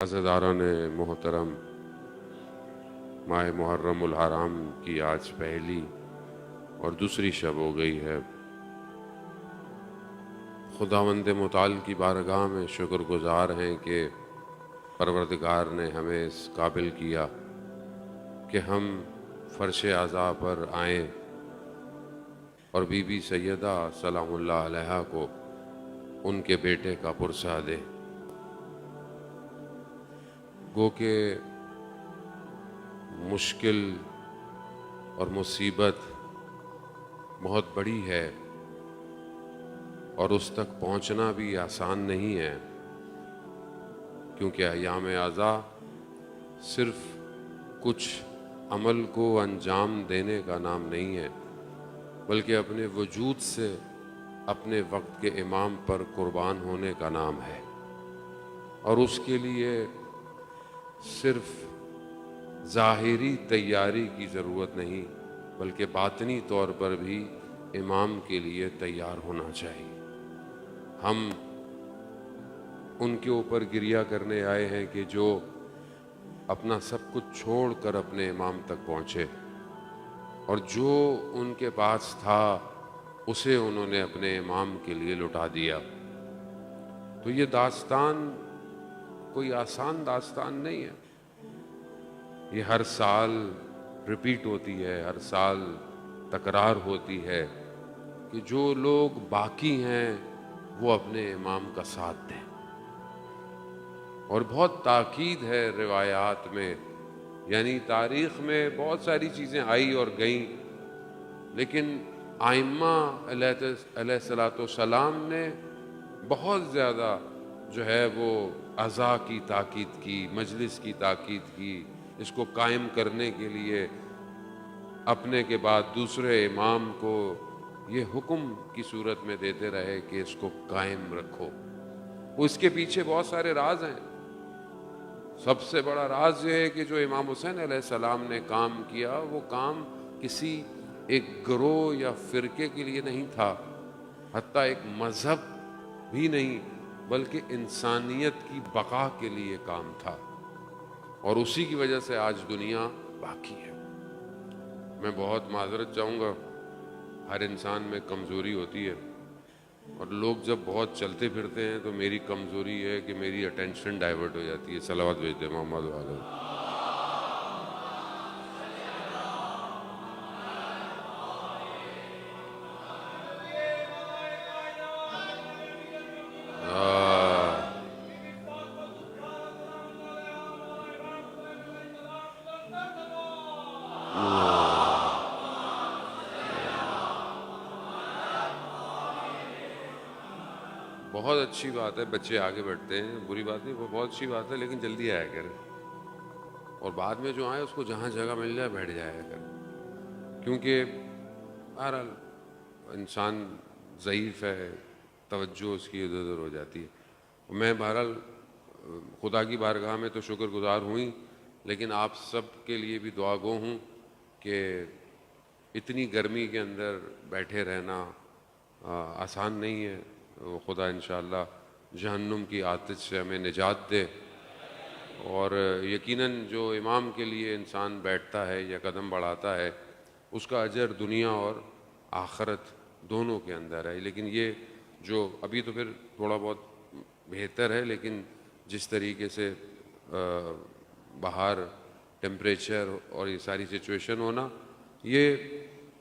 عزاداران محترم، ماہ محرم الحرام کی آج پہلی اور دوسری شب ہو گئی ہے۔ خداوند متعال کی بارگاہ میں شکر گزار ہیں کہ پروردگار نے ہمیں اس قابل کیا کہ ہم فرش عزا پر آئیں اور بی بی سیدہ سلام اللہ علیہا کو ان کے بیٹے کا پرسہ دے۔ گو کہ مشکل اور مصیبت بہت بڑی ہے اور اس تک پہنچنا بھی آسان نہیں ہے، کیونکہ ایام عزا صرف کچھ عمل کو انجام دینے کا نام نہیں ہے، بلکہ اپنے وجود سے اپنے وقت کے امام پر قربان ہونے کا نام ہے، اور اس کے لیے صرف ظاہری تیاری کی ضرورت نہیں بلکہ باطنی طور پر بھی امام کے لیے تیار ہونا چاہیے۔ ہم ان کے اوپر گریہ کرنے آئے ہیں کہ جو اپنا سب کچھ چھوڑ کر اپنے امام تک پہنچے، اور جو ان کے پاس تھا اسے انہوں نے اپنے امام کے لیے لٹا دیا۔ تو یہ داستان کوئی آسان داستان نہیں ہے، یہ ہر سال ریپیٹ ہوتی ہے، ہر سال تکرار ہوتی ہے کہ جو لوگ باقی ہیں وہ اپنے امام کا ساتھ دیں، اور بہت تاکید ہے روایات میں، یعنی تاریخ میں بہت ساری چیزیں آئی اور گئیں، لیکن ائمہ علیہ السلام نے بہت زیادہ جو ہے وہ عزا کی تاکید کی، مجلس کی تاکید کی، اس کو قائم کرنے کے لیے اپنے کے بعد دوسرے امام کو یہ حکم کی صورت میں دیتے رہے کہ اس کو قائم رکھو۔ اس کے پیچھے بہت سارے راز ہیں۔ سب سے بڑا راز یہ ہے کہ جو امام حسین علیہ السلام نے کام کیا وہ کام کسی ایک گروہ یا فرقے کے لیے نہیں تھا، حتیٰ ایک مذہب بھی نہیں، بلکہ انسانیت کی بقا کے لیے کام تھا، اور اسی کی وجہ سے آج دنیا باقی ہے۔ میں بہت معذرت چاہوں گا، ہر انسان میں کمزوری ہوتی ہے، اور لوگ جب بہت چلتے پھرتے ہیں تو میری کمزوری ہے کہ میری اٹینشن ڈائیورٹ ہو جاتی ہے۔ صلوات بھیجتے ہیں محمد والے۔ بہت اچھی بات ہے، بچے آگے بڑھتے ہیں، بری بات نہیں، وہ بہت اچھی بات ہے، لیکن جلدی آیا کرے، اور بعد میں جو آئے اس کو جہاں جگہ مل جائے بیٹھ جایا کرے، کیونکہ بہرحال انسان ضعیف ہے، توجہ اس کی ادھر ادھر ہو جاتی ہے۔ میں بہرحال خدا کی بارگاہ میں تو شکر گزار ہوئی، لیکن آپ سب کے لیے بھی دعا گو ہوں کہ اتنی گرمی کے اندر بیٹھے رہنا آسان نہیں ہے۔ وہ خدا انشاءاللہ جہنم کی آتش سے ہمیں نجات دے، اور یقیناً جو امام کے لیے انسان بیٹھتا ہے یا قدم بڑھاتا ہے اس کا اجر دنیا اور آخرت دونوں کے اندر ہے۔ لیکن یہ جو ابھی تو پھر تھوڑا بہت بہتر ہے، لیکن جس طریقے سے باہر ٹیمپریچر اور یہ ساری سچویشن ہونا، یہ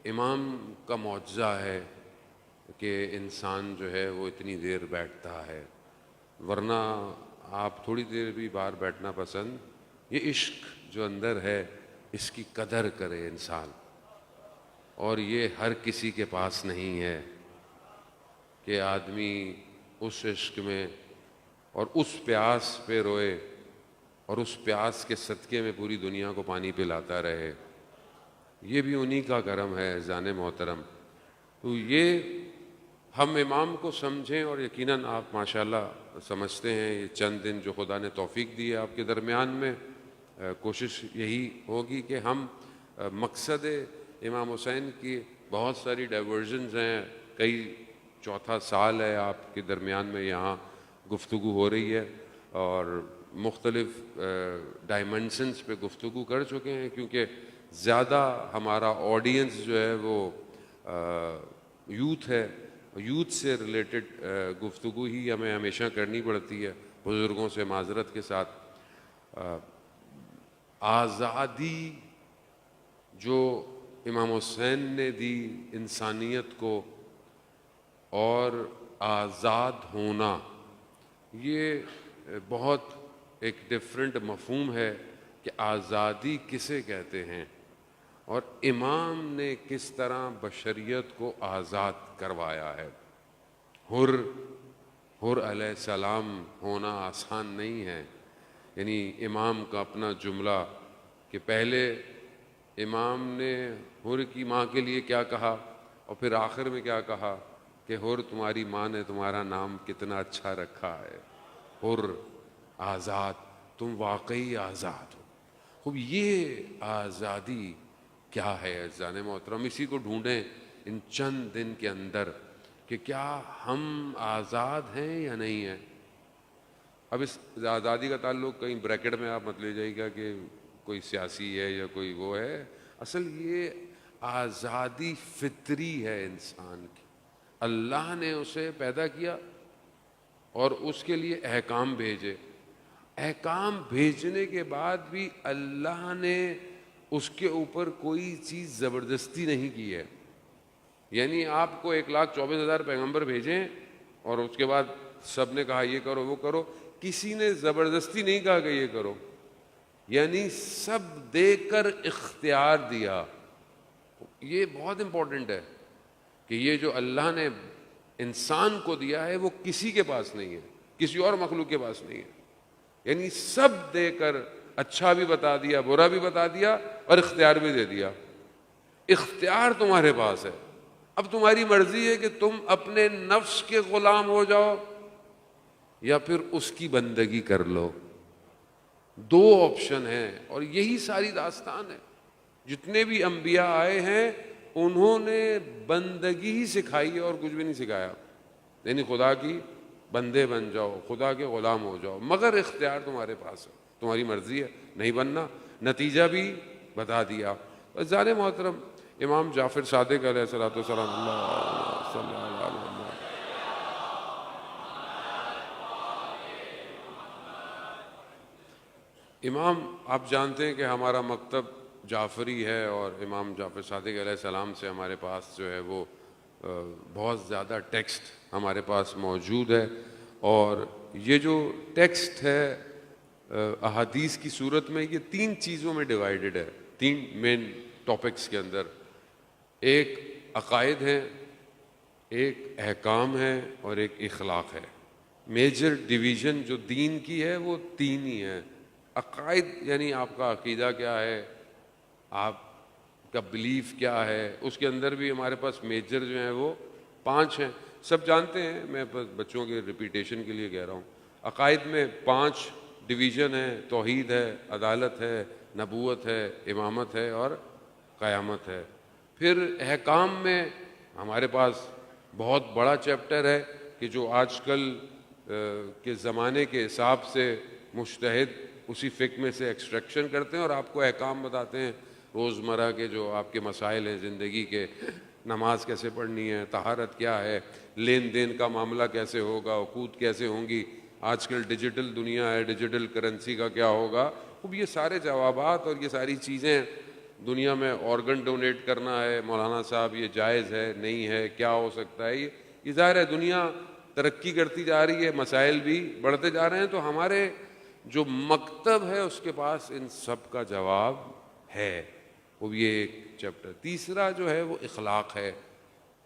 امام کا معجزہ ہے کہ انسان جو ہے وہ اتنی دیر بیٹھتا ہے، ورنہ آپ تھوڑی دیر بھی باہر بیٹھنا پسند۔ یہ عشق جو اندر ہے اس کی قدر کرے انسان، اور یہ ہر کسی کے پاس نہیں ہے کہ آدمی اس عشق میں اور اس پیاس پہ روئے اور اس پیاس کے صدقے میں پوری دنیا کو پانی پلاتا رہے۔ یہ بھی انہی کا کرم ہے جان محترم۔ تو یہ ہم امام کو سمجھیں، اور یقیناً آپ ماشاءاللہ سمجھتے ہیں، یہ چند دن جو خدا نے توفیق دی ہے آپ کے درمیان میں، کوشش یہی ہوگی کہ ہم مقصد امام حسین کی بہت ساری ڈائیورژنز ہیں، کئی چوتھا سال ہے آپ کے درمیان میں یہاں گفتگو ہو رہی ہے، اور مختلف ڈائمنشنز پہ گفتگو کر چکے ہیں، کیونکہ زیادہ ہمارا آڈینس جو ہے وہ یوتھ ہے، یوتھ سے ریلیٹڈ گفتگو ہی ہمیں ہمیشہ کرنی پڑتی ہے، بزرگوں سے معذرت کے ساتھ۔ آزادی جو امام حسین نے دی انسانیت کو، اور آزاد ہونا، یہ بہت ایک ڈفرینٹ مفہوم ہے کہ آزادی کسے کہتے ہیں، اور امام نے کس طرح بشریت کو آزاد کروایا ہے۔ حر علیہ السلام ہونا آسان نہیں ہے، یعنی امام کا اپنا جملہ کہ پہلے امام نے حر کی ماں کے لیے کیا کہا، اور پھر آخر میں کیا کہا کہ حر تمہاری ماں نے تمہارا نام کتنا اچھا رکھا ہے، حر، آزاد، تم واقعی آزاد ہو۔ خوب یہ آزادی کیا ہے عزیزان محترم؟ اسی کو ڈھونڈیں ان چند دن کے اندر کہ کیا ہم آزاد ہیں یا نہیں ہیں۔ اب اس آزادی کا تعلق کہیں بریکٹ میں آپ مت لے جائیے گا کہ کوئی سیاسی ہے یا کوئی وہ ہے، اصل یہ آزادی فطری ہے انسان کی۔ اللہ نے اسے پیدا کیا اور اس کے لیے احکام بھیجے، احکام بھیجنے کے بعد بھی اللہ نے اس کے اوپر کوئی چیز زبردستی نہیں کی ہے۔ یعنی آپ کو 1,24,000 پیغمبر بھیجیں اور اس کے بعد سب نے کہا یہ کرو وہ کرو، کسی نے زبردستی نہیں کہا کہ یہ کرو، یعنی سب دے کر اختیار دیا۔ یہ بہت امپورٹنٹ ہے کہ یہ جو اللہ نے انسان کو دیا ہے وہ کسی کے پاس نہیں ہے، کسی اور مخلوق کے پاس نہیں ہے، یعنی سب دے کر اچھا بھی بتا دیا، برا بھی بتا دیا، اور اختیار بھی دے دیا۔ اختیار تمہارے پاس ہے، اب تمہاری مرضی ہے کہ تم اپنے نفس کے غلام ہو جاؤ یا پھر اس کی بندگی کر لو۔ دو آپشن ہیں، اور یہی ساری داستان ہے۔ جتنے بھی انبیاء آئے ہیں انہوں نے بندگی ہی سکھائی ہے اور کچھ بھی نہیں سکھایا، یعنی خدا کی بندے بن جاؤ، خدا کے غلام ہو جاؤ، مگر اختیار تمہارے پاس ہے، تمہاری مرضی ہے نہیں بننا، نتیجہ بھی بتا دیا۔ عزیزان محترم، امام جعفر صادق علیہ الصلوۃ والسلام، اللہ صلی اللہ علیہ وسلم، امام، آپ جانتے ہیں کہ ہمارا مکتب جعفری ہے، اور امام جعفر صادق علیہ السلام سے ہمارے پاس جو ہے وہ بہت زیادہ ٹیکسٹ ہمارے پاس موجود ہے، اور یہ جو ٹیکسٹ ہے احادیث کی صورت میں، یہ 3 چیزوں میں ڈیوائیڈڈ ہے، 3 مین ٹاپکس کے اندر۔ ایک عقائد ہیں، ایک احکام ہے، اور ایک اخلاق ہے۔ میجر ڈویژن جو دین کی ہے وہ 3 ہی ہیں۔ عقائد یعنی آپ کا عقیدہ کیا ہے، آپ کا بلیف کیا ہے، اس کے اندر بھی ہمارے پاس میجر جو ہیں وہ 5 ہیں، سب جانتے ہیں، میں بس بچوں کے ریپیٹیشن کے لیے کہہ رہا ہوں۔ عقائد میں 5 ڈویژن ہیں، توحید ہے، عدالت ہے، نبوت ہے، امامت ہے، اور قیامت ہے۔ پھر احکام میں ہمارے پاس بہت بڑا چیپٹر ہے کہ جو آج کل کے زمانے کے حساب سے مجتہد اسی فقہ میں سے ایکسٹریکشن کرتے ہیں اور آپ کو احکام بتاتے ہیں روزمرہ کے جو آپ کے مسائل ہیں زندگی کے، نماز کیسے پڑھنی ہے، طہارت کیا ہے، لین دین کا معاملہ کیسے ہوگا، عقود کیسے ہوں گی، آج کل ڈیجیٹل دنیا ہے، ڈیجیٹل کرنسی کا کیا ہوگا۔ اب یہ سارے جوابات اور یہ ساری چیزیں، دنیا میں آرگن ڈونیٹ کرنا ہے مولانا صاحب، یہ جائز ہے نہیں ہے، کیا ہو سکتا ہے، یہ ظاہر ہے دنیا ترقی کرتی جا رہی ہے، مسائل بھی بڑھتے جا رہے ہیں، تو ہمارے جو مکتب ہے اس کے پاس ان سب کا جواب ہے۔ وہ یہ ایک چیپٹر۔ تیسرا جو ہے وہ اخلاق ہے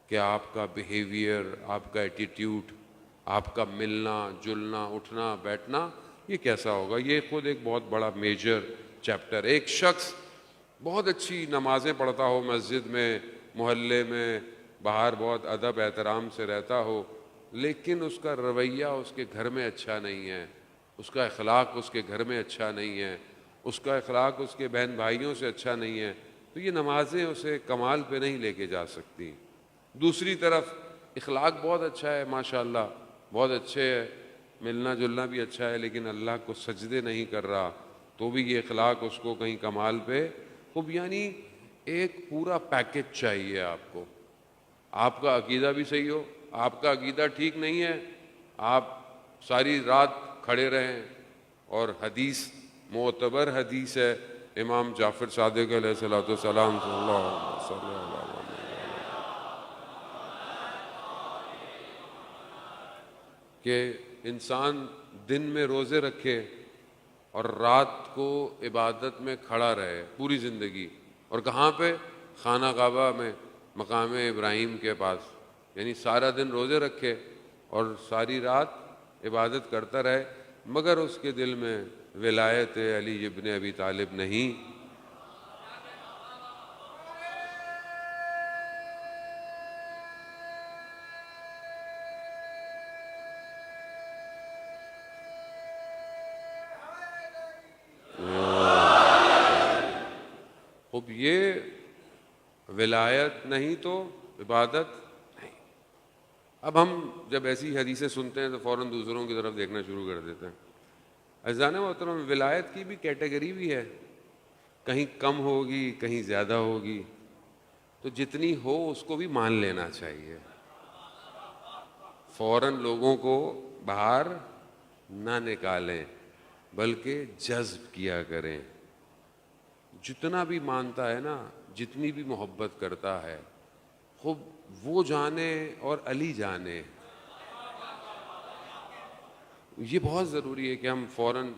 کہ آپ کا بیہیویئر، آپ کا ایٹیٹیوڈ، آپ کا ملنا جلنا اٹھنا بیٹھنا یہ کیسا ہوگا، یہ خود ایک بہت بڑا میجر چیپٹر۔ ایک شخص بہت اچھی نمازیں پڑھتا ہو، مسجد میں، محلے میں، باہر بہت ادب احترام سے رہتا ہو، لیکن اس کا رویہ اس کے گھر میں اچھا نہیں ہے، اس کا اخلاق اس کے گھر میں اچھا نہیں ہے، اس کا اخلاق اس کے بہن بھائیوں سے اچھا نہیں ہے، تو یہ نمازیں اسے کمال پہ نہیں لے کے جا سکتی۔ دوسری طرف اخلاق بہت اچھا ہے، ماشاءاللہ بہت اچھے ہے، ملنا جلنا بھی اچھا ہے لیکن اللہ کو سجدے نہیں کر رہا تو بھی یہ اخلاق اس کو کہیں کمال پہ خوب، یعنی ایک پورا پیکج چاہیے آپ کو. آپ کا عقیدہ بھی صحیح ہو، آپ کا عقیدہ ٹھیک نہیں ہے آپ ساری رات کھڑے رہیں. اور حدیث معتبر حدیث ہے امام جعفر صادق علیہ الصلوۃ والسلام صلی اللہ علیہ وسلم کہ انسان دن میں روزے رکھے اور رات کو عبادت میں کھڑا رہے پوری زندگی. اور کہاں پہ؟ خانہ کعبہ میں، مقام ابراہیم کے پاس. یعنی سارا دن روزے رکھے اور ساری رات عبادت کرتا رہے، مگر اس کے دل میں ولایت علی ابن ابی طالب نہیں. اب یہ ولایت نہیں تو عبادت نہیں. اب ہم جب ایسی حدیثیں سنتے ہیں تو فوراً دوسروں کی طرف دیکھنا شروع کر دیتے ہیں. عزیزان محترم، ولایت کی بھی کیٹیگری بھی ہے، کہیں کم ہوگی کہیں زیادہ ہوگی، تو جتنی ہو اس کو بھی مان لینا چاہیے. فوراً لوگوں کو باہر نہ نکالیں بلکہ جذب کیا کریں. جتنا بھی مانتا ہے نا، جتنی بھی محبت کرتا ہے، خوب وہ جانے اور علی جانے. یہ بہت ضروری ہے کہ ہم فوراً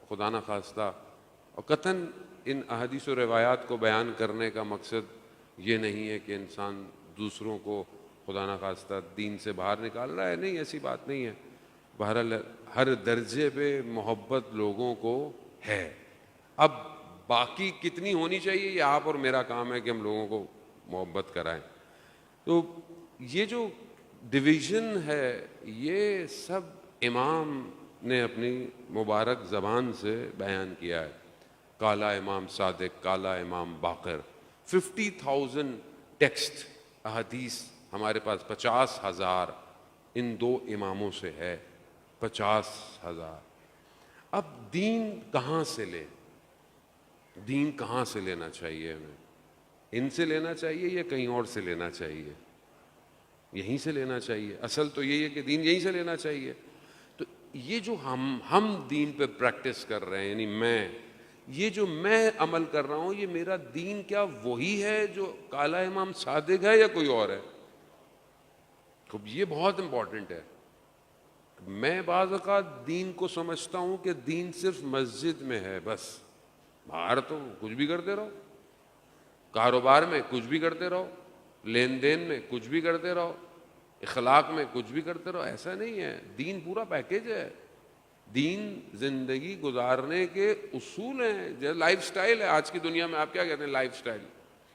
خدا نہ خواستہ، اور قطعاً ان احادیث و روایات کو بیان کرنے کا مقصد یہ نہیں ہے کہ انسان دوسروں کو خدا نہ خواستہ دین سے باہر نکال رہا ہے، نہیں، ایسی بات نہیں ہے. بہرحال ہر درجے پہ محبت لوگوں کو ہے. اب باقی کتنی ہونی چاہیے یہ آپ اور میرا کام ہے کہ ہم لوگوں کو محبت کرائیں. تو یہ جو ڈویژن ہے یہ سب امام نے اپنی مبارک زبان سے بیان کیا ہے. کالا امام صادق، کالا امام باقر. 50,000 ٹیکسٹ احادیث ہمارے پاس، 50,000 ان دو اماموں سے ہے. 50,000. اب دین کہاں سے لے؟ دین کہاں سے لینا چاہیے ہمیں؟ ان سے لینا چاہیے یا کہیں اور سے لینا چاہیے؟ یہیں سے لینا چاہیے. اصل تو یہی ہے کہ دین یہیں سے لینا چاہیے. تو یہ جو ہم دین پہ پریکٹس کر رہے ہیں، یعنی یہ جو میں عمل کر رہا ہوں، یہ میرا دین کیا وہی ہے جو کالا امام صادق ہے یا کوئی اور ہے؟ تو یہ بہت امپورٹنٹ ہے. میں بعض اوقات دین کو سمجھتا ہوں کہ دین صرف مسجد میں ہے بس، باہر تو کچھ بھی کرتے رہو، کاروبار میں کچھ بھی کرتے رہو، لین دین میں کچھ بھی کرتے رہو، اخلاق میں کچھ بھی کرتے رہو. ایسا نہیں ہے. دین پورا پیکیج ہے. دین زندگی گزارنے کے اصول ہیں، جیسے لائف سٹائل ہے. آج کی دنیا میں آپ کیا کہتے ہیں؟ Life style.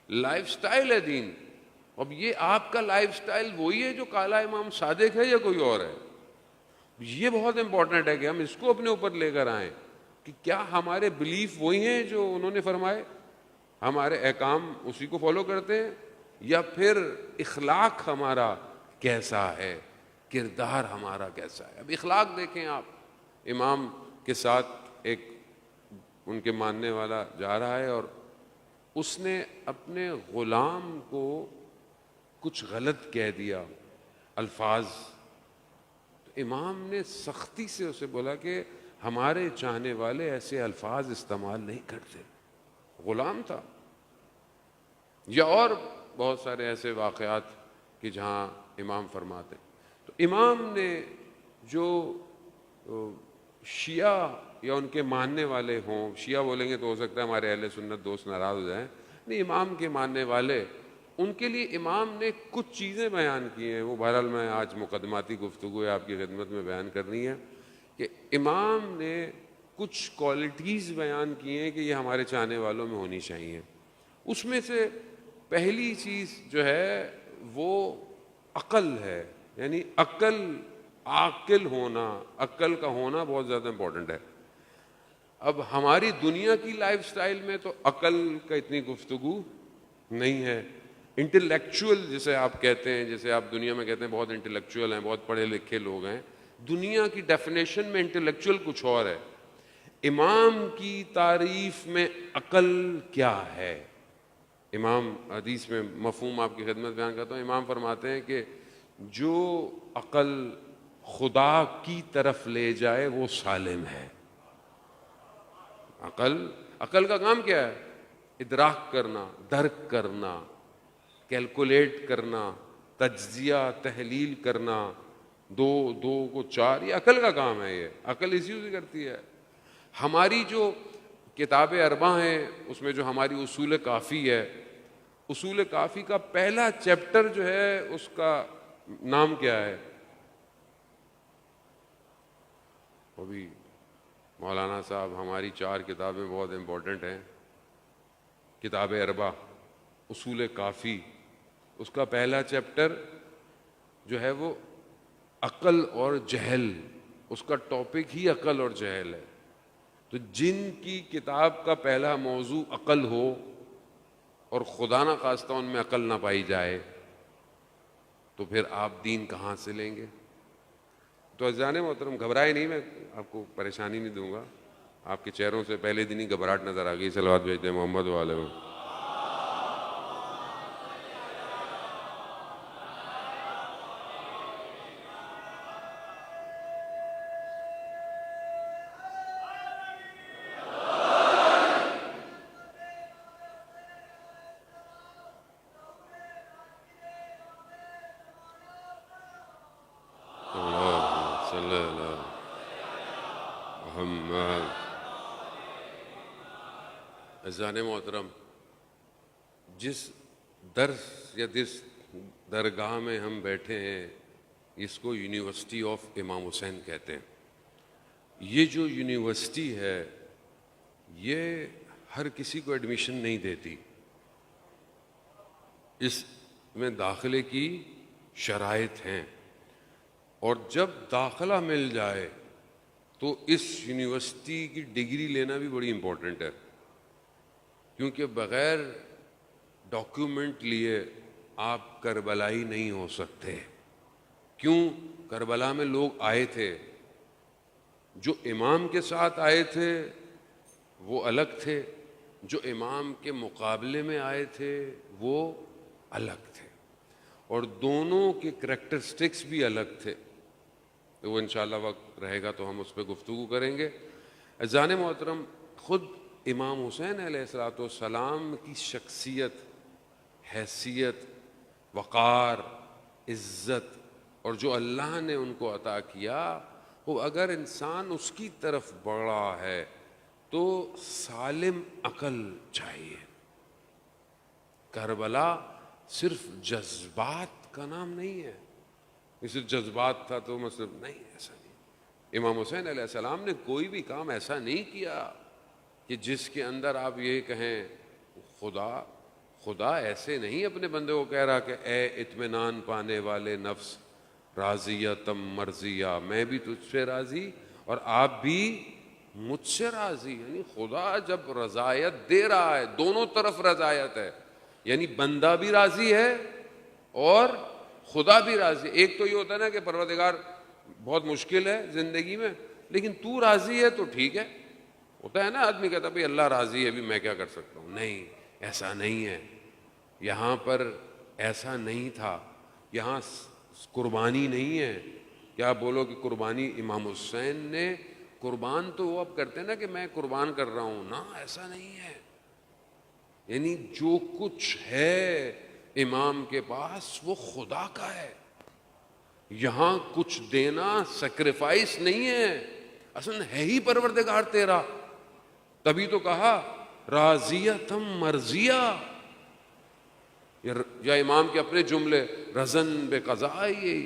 لائف سٹائل ہے دین. اب یہ آپ کا لائف سٹائل وہی ہے جو کالا امام صادق ہے یا کوئی اور ہے؟ یہ بہت امپورٹنٹ ہے کہ ہم اس کو اپنے اوپر لے کر آئیں کہ کیا ہمارے بلیف وہی ہیں جو انہوں نے فرمائے، ہمارے احکام اسی کو فالو کرتے ہیں، یا پھر اخلاق ہمارا کیسا ہے، کردار ہمارا کیسا ہے. اب اخلاق دیکھیں آپ، امام کے ساتھ ایک ان کے ماننے والا جا رہا ہے اور اس نے اپنے غلام کو کچھ غلط کہہ دیا الفاظ. تو امام نے سختی سے اسے بولا کہ ہمارے چاہنے والے ایسے الفاظ استعمال نہیں کرتے. غلام تھا. یا اور بہت سارے ایسے واقعات کہ جہاں امام فرماتے. تو امام نے جو شیعہ یا ان کے ماننے والے ہوں، شیعہ بولیں گے تو ہو سکتا ہے ہمارے اہل سنت دوست ناراض ہو جائیں، نہیں، امام کے ماننے والے، ان کے لیے امام نے کچھ چیزیں بیان کی ہیں. وہ بہرحال میں آج مقدماتی گفتگو آپ کی خدمت میں بیان کرنی ہے کہ امام نے کچھ کوالٹیز بیان کی ہیں کہ یہ ہمارے چاہنے والوں میں ہونی چاہیے. اس میں سے پہلی چیز جو ہے وہ عقل ہے. یعنی عاقل ہونا، عقل کا ہونا بہت زیادہ امپورٹنٹ ہے. اب ہماری دنیا کی لائف سٹائل میں تو عقل کا اتنی گفتگو نہیں ہے. انٹلیکچوئل جسے آپ کہتے ہیں، جیسے آپ دنیا میں کہتے ہیں بہت انٹلیکچوئل ہیں، بہت پڑھے لکھے لوگ ہیں، دنیا کی ڈیفینیشن میں انٹلیکچوئل کچھ اور ہے. امام کی تعریف میں عقل کیا ہے؟ امام حدیث میں مفہوم آپ کی خدمت بیان کرتا ہوں. امام فرماتے ہیں کہ جو عقل خدا کی طرف لے جائے وہ سالم ہے. عقل کا کام کیا ہے؟ ادراک کرنا، درک کرنا، کیلکولیٹ کرنا، تجزیہ تحلیل کرنا، دو دو کو چار، یہ عقل کا کام ہے. یہ عقل اسی سے کرتی ہے. ہماری جو کتاب اربع ہیں اس میں جو ہماری اصول کافی ہے، اصول کافی کا پہلا چیپٹر جو ہے اس کا نام کیا ہے؟ ابھی مولانا صاحب ہماری 4 کتابیں بہت امپورٹنٹ ہیں. کتاب اربع، اصول کافی، اس کا پہلا چیپٹر جو ہے وہ عقل اور جہل، اس کا ٹاپک ہی عقل اور جہل ہے. تو جن کی کتاب کا پہلا موضوع عقل ہو اور خدا نہ خواستہ ان میں عقل نہ پائی جائے تو پھر آپ دین کہاں سے لیں گے؟ تو عزیزان محترم گھبرائے نہیں، میں آپ کو پریشانی نہیں دوں گا. آپ کے چہروں سے پہلے دن ہی گھبراہٹ نظر آ گئی. صلوات بھیجتے ہیں محمد والے میں. عزیزان محترم، جس درس یا جس درگاہ میں ہم بیٹھے ہیں اس کو یونیورسٹی آف امام حسین کہتے ہیں. یہ جو یونیورسٹی ہے یہ ہر کسی کو ایڈمیشن نہیں دیتی. اس میں داخلے کی شرائط ہیں، اور جب داخلہ مل جائے تو اس یونیورسٹی کی ڈگری لینا بھی بڑی امپورٹنٹ ہے، کیونکہ بغیر ڈاکیومنٹ لیے آپ کربلائی نہیں ہو سکتے. کیوں؟ کربلا میں لوگ آئے تھے، جو امام کے ساتھ آئے تھے وہ الگ تھے، جو امام کے مقابلے میں آئے تھے وہ الگ تھے، اور دونوں کے کریکٹرسٹکس بھی الگ تھے. تو وہ انشاءاللہ وقت رہے گا تو ہم اس پہ گفتگو کریں گے. عزیزان محترم، خود امام حسین علیہ الصلوۃ والسلام کی شخصیت، حیثیت، وقار، عزت اور جو اللہ نے ان کو عطا کیا، وہ اگر انسان اس کی طرف بڑھا ہے تو سالم عقل چاہیے. کربلا صرف جذبات کا نام نہیں ہے، صرف جذبات تھا تو مطلب نہیں، ایسا نہیں. امام حسین علیہ السلام نے کوئی بھی کام ایسا نہیں کیا کہ جس کے اندر آپ یہ کہیں خدا ایسے نہیں اپنے بندے کو کہہ رہا کہ اے اطمینان پانے والے نفس راضیہ تم مرضیہ، میں بھی تجھ سے راضی اور آپ بھی مجھ سے راضی. یعنی خدا جب رضایت دے رہا ہے، دونوں طرف رضایت ہے، یعنی بندہ بھی راضی ہے اور خدا بھی راضی. ایک تو یہ ہوتا ہے نا کہ پروردگار بہت مشکل ہے زندگی میں، لیکن تو راضی ہے تو ٹھیک ہے. ہوتا ہے نا آدمی کہتا بھئی اللہ راضی ہے، بھی میں کیا کر سکتا ہوں. نہیں، ایسا نہیں ہے. یہاں پر ایسا نہیں تھا. یہاں قربانی نہیں ہے. کیا بولو کہ قربانی امام حسین نے قربان تو وہ اب کرتے ہیں نا کہ میں قربان کر رہا ہوں، نا ایسا نہیں ہے. یعنی جو کچھ ہے امام کے پاس وہ خدا کا ہے. یہاں کچھ دینا سیکریفائس نہیں ہے، اصل ہے ہی پروردگار تیرا. تبھی تو کہا راضیہ تم مرضیہ، یا امام کے اپنے جملے رضن بے قضائی،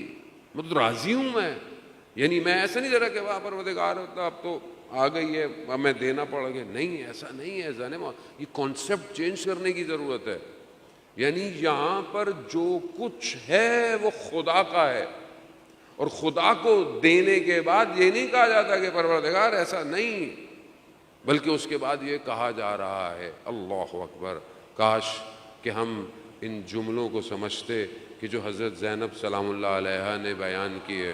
مطلب راضی ہوں میں. یعنی میں ایسا نہیں ذرا کہ واہ پروردگار ہوتا اب تو آ گئی ہے اب میں دینا پڑ گیا. نہیں، ایسا نہیں ہے جانے. یہ کانسیپٹ چینج کرنے کی ضرورت ہے. یعنی یہاں پر جو کچھ ہے وہ خدا کا ہے، اور خدا کو دینے کے بعد یہ نہیں کہا جاتا کہ پروردگار ایسا نہیں، بلکہ اس کے بعد یہ کہا جا رہا ہے اللہ اکبر. کاش کہ ہم ان جملوں کو سمجھتے کہ جو حضرت زینب سلام اللہ علیہا نے بیان کیے.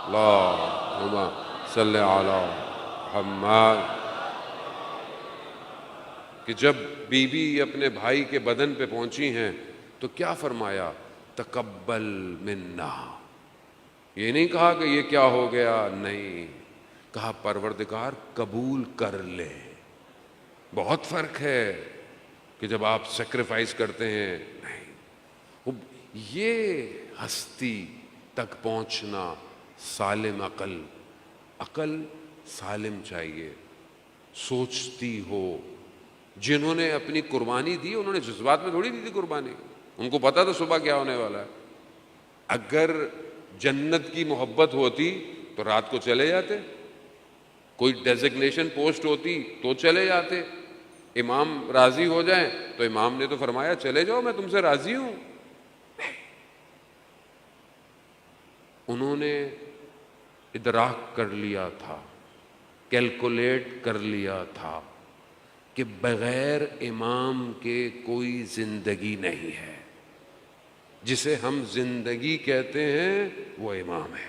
اللہم صلی علی محمد. کہ جب بی بی اپنے بھائی کے بدن پہ پہنچی ہیں تو کیا فرمایا؟ تقبل منا. یہ نہیں کہا کہ یہ کیا ہو گیا، نہیں، کہا پروردگار قبول کر لے. بہت فرق ہے کہ جب آپ سیکریفائز کرتے ہیں. نہیں، یہ ہستی تک پہنچنا سالم عقل سالم چاہیے، سوچتی ہو. جنہوں نے اپنی قربانی دی انہوں نے جذبات میں تھوڑی دی تھی قربانی، ان کو پتا تھا صبح کیا ہونے والا ہے. اگر جنت کی محبت ہوتی تو رات کو چلے جاتے، کوئی ڈیزگنیشن پوسٹ ہوتی تو چلے جاتے. امام راضی ہو جائیں تو امام نے تو فرمایا چلے جاؤ میں تم سے راضی ہوں. انہوں نے ادراک کر لیا تھا، کیلکولیٹ کر لیا تھا کہ بغیر امام کے کوئی زندگی نہیں ہے. جسے ہم زندگی کہتے ہیں وہ امام ہے،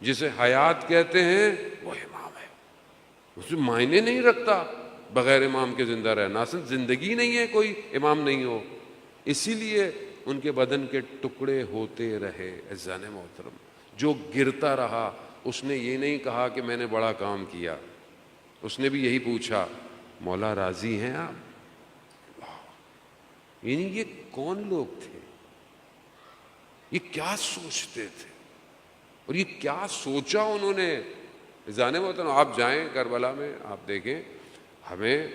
جسے حیات کہتے ہیں وہ امام ہے. اس میں معنی نہیں رکھتا بغیر امام کے زندہ رہنا، اصل زندگی نہیں ہے کوئی امام نہیں ہو. اسی لیے ان کے بدن کے ٹکڑے ہوتے رہے. عزیزان محترم، جو گرتا رہا اس نے یہ نہیں کہا کہ میں نے بڑا کام کیا، اس نے بھی یہی پوچھا مولا راضی ہیں آپ؟ یعنی یہ کون لوگ تھے، یہ کیا سوچتے تھے، اور یہ کیا سوچا انہوں نے. جانے محترم آپ جائیں کربلا میں، آپ دیکھیں ہمیں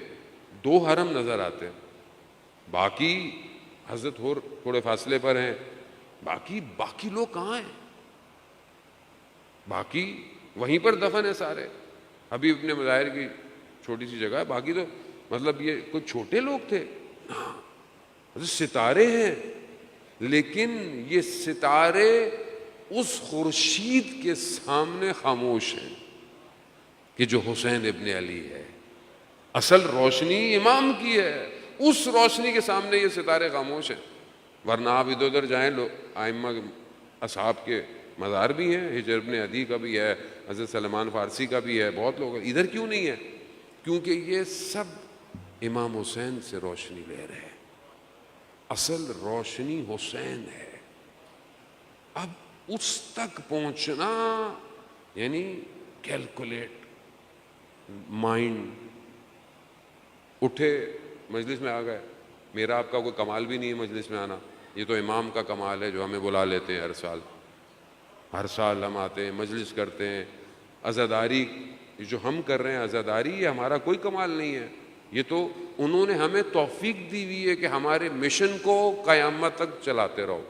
2 حرم نظر آتے ہیں، باقی حضرت ہور تھوڑے فاصلے پر ہیں، باقی لوگ کہاں ہیں؟ باقی وہیں پر دفن ہے سارے. ابھی اپنے مظاہر کی چھوٹی سی جگہ ہے، باقی تو مطلب یہ کوئی چھوٹے لوگ تھے. ستارے ہیں، لیکن یہ ستارے اس خورشید کے سامنے خاموش ہیں کہ جو حسین ابن علی ہے. اصل روشنی امام کی ہے، اس روشنی کے سامنے یہ ستارے خاموش ہیں. ورنہ آپ ادھر ادھر جائیں، ائمہ اصحاب کے مزار بھی ہیں، ہجر ابن عدی کا بھی ہے، حضرت سلمان فارسی کا بھی ہے، بہت لوگ. ادھر کیوں نہیں ہے؟ کیونکہ یہ سب امام حسین سے روشنی لے رہے ہیں. اصل روشنی حسین ہے. اب اس تک پہنچنا یعنی کیلکولیٹ. مائنڈ اٹھے مجلس میں آ گئے، میرا آپ کا کوئی کمال بھی نہیں ہے مجلس میں آنا، یہ تو امام کا کمال ہے جو ہمیں بلا لیتے ہیں ہر سال ہم آتے ہیں مجلس کرتے ہیں. عزاداری جو ہم کر رہے ہیں عزاداری، یہ ہمارا کوئی کمال نہیں ہے، یہ تو انہوں نے ہمیں توفیق دی ہوئی ہے کہ ہمارے مشن کو قیامت تک چلاتے رہو.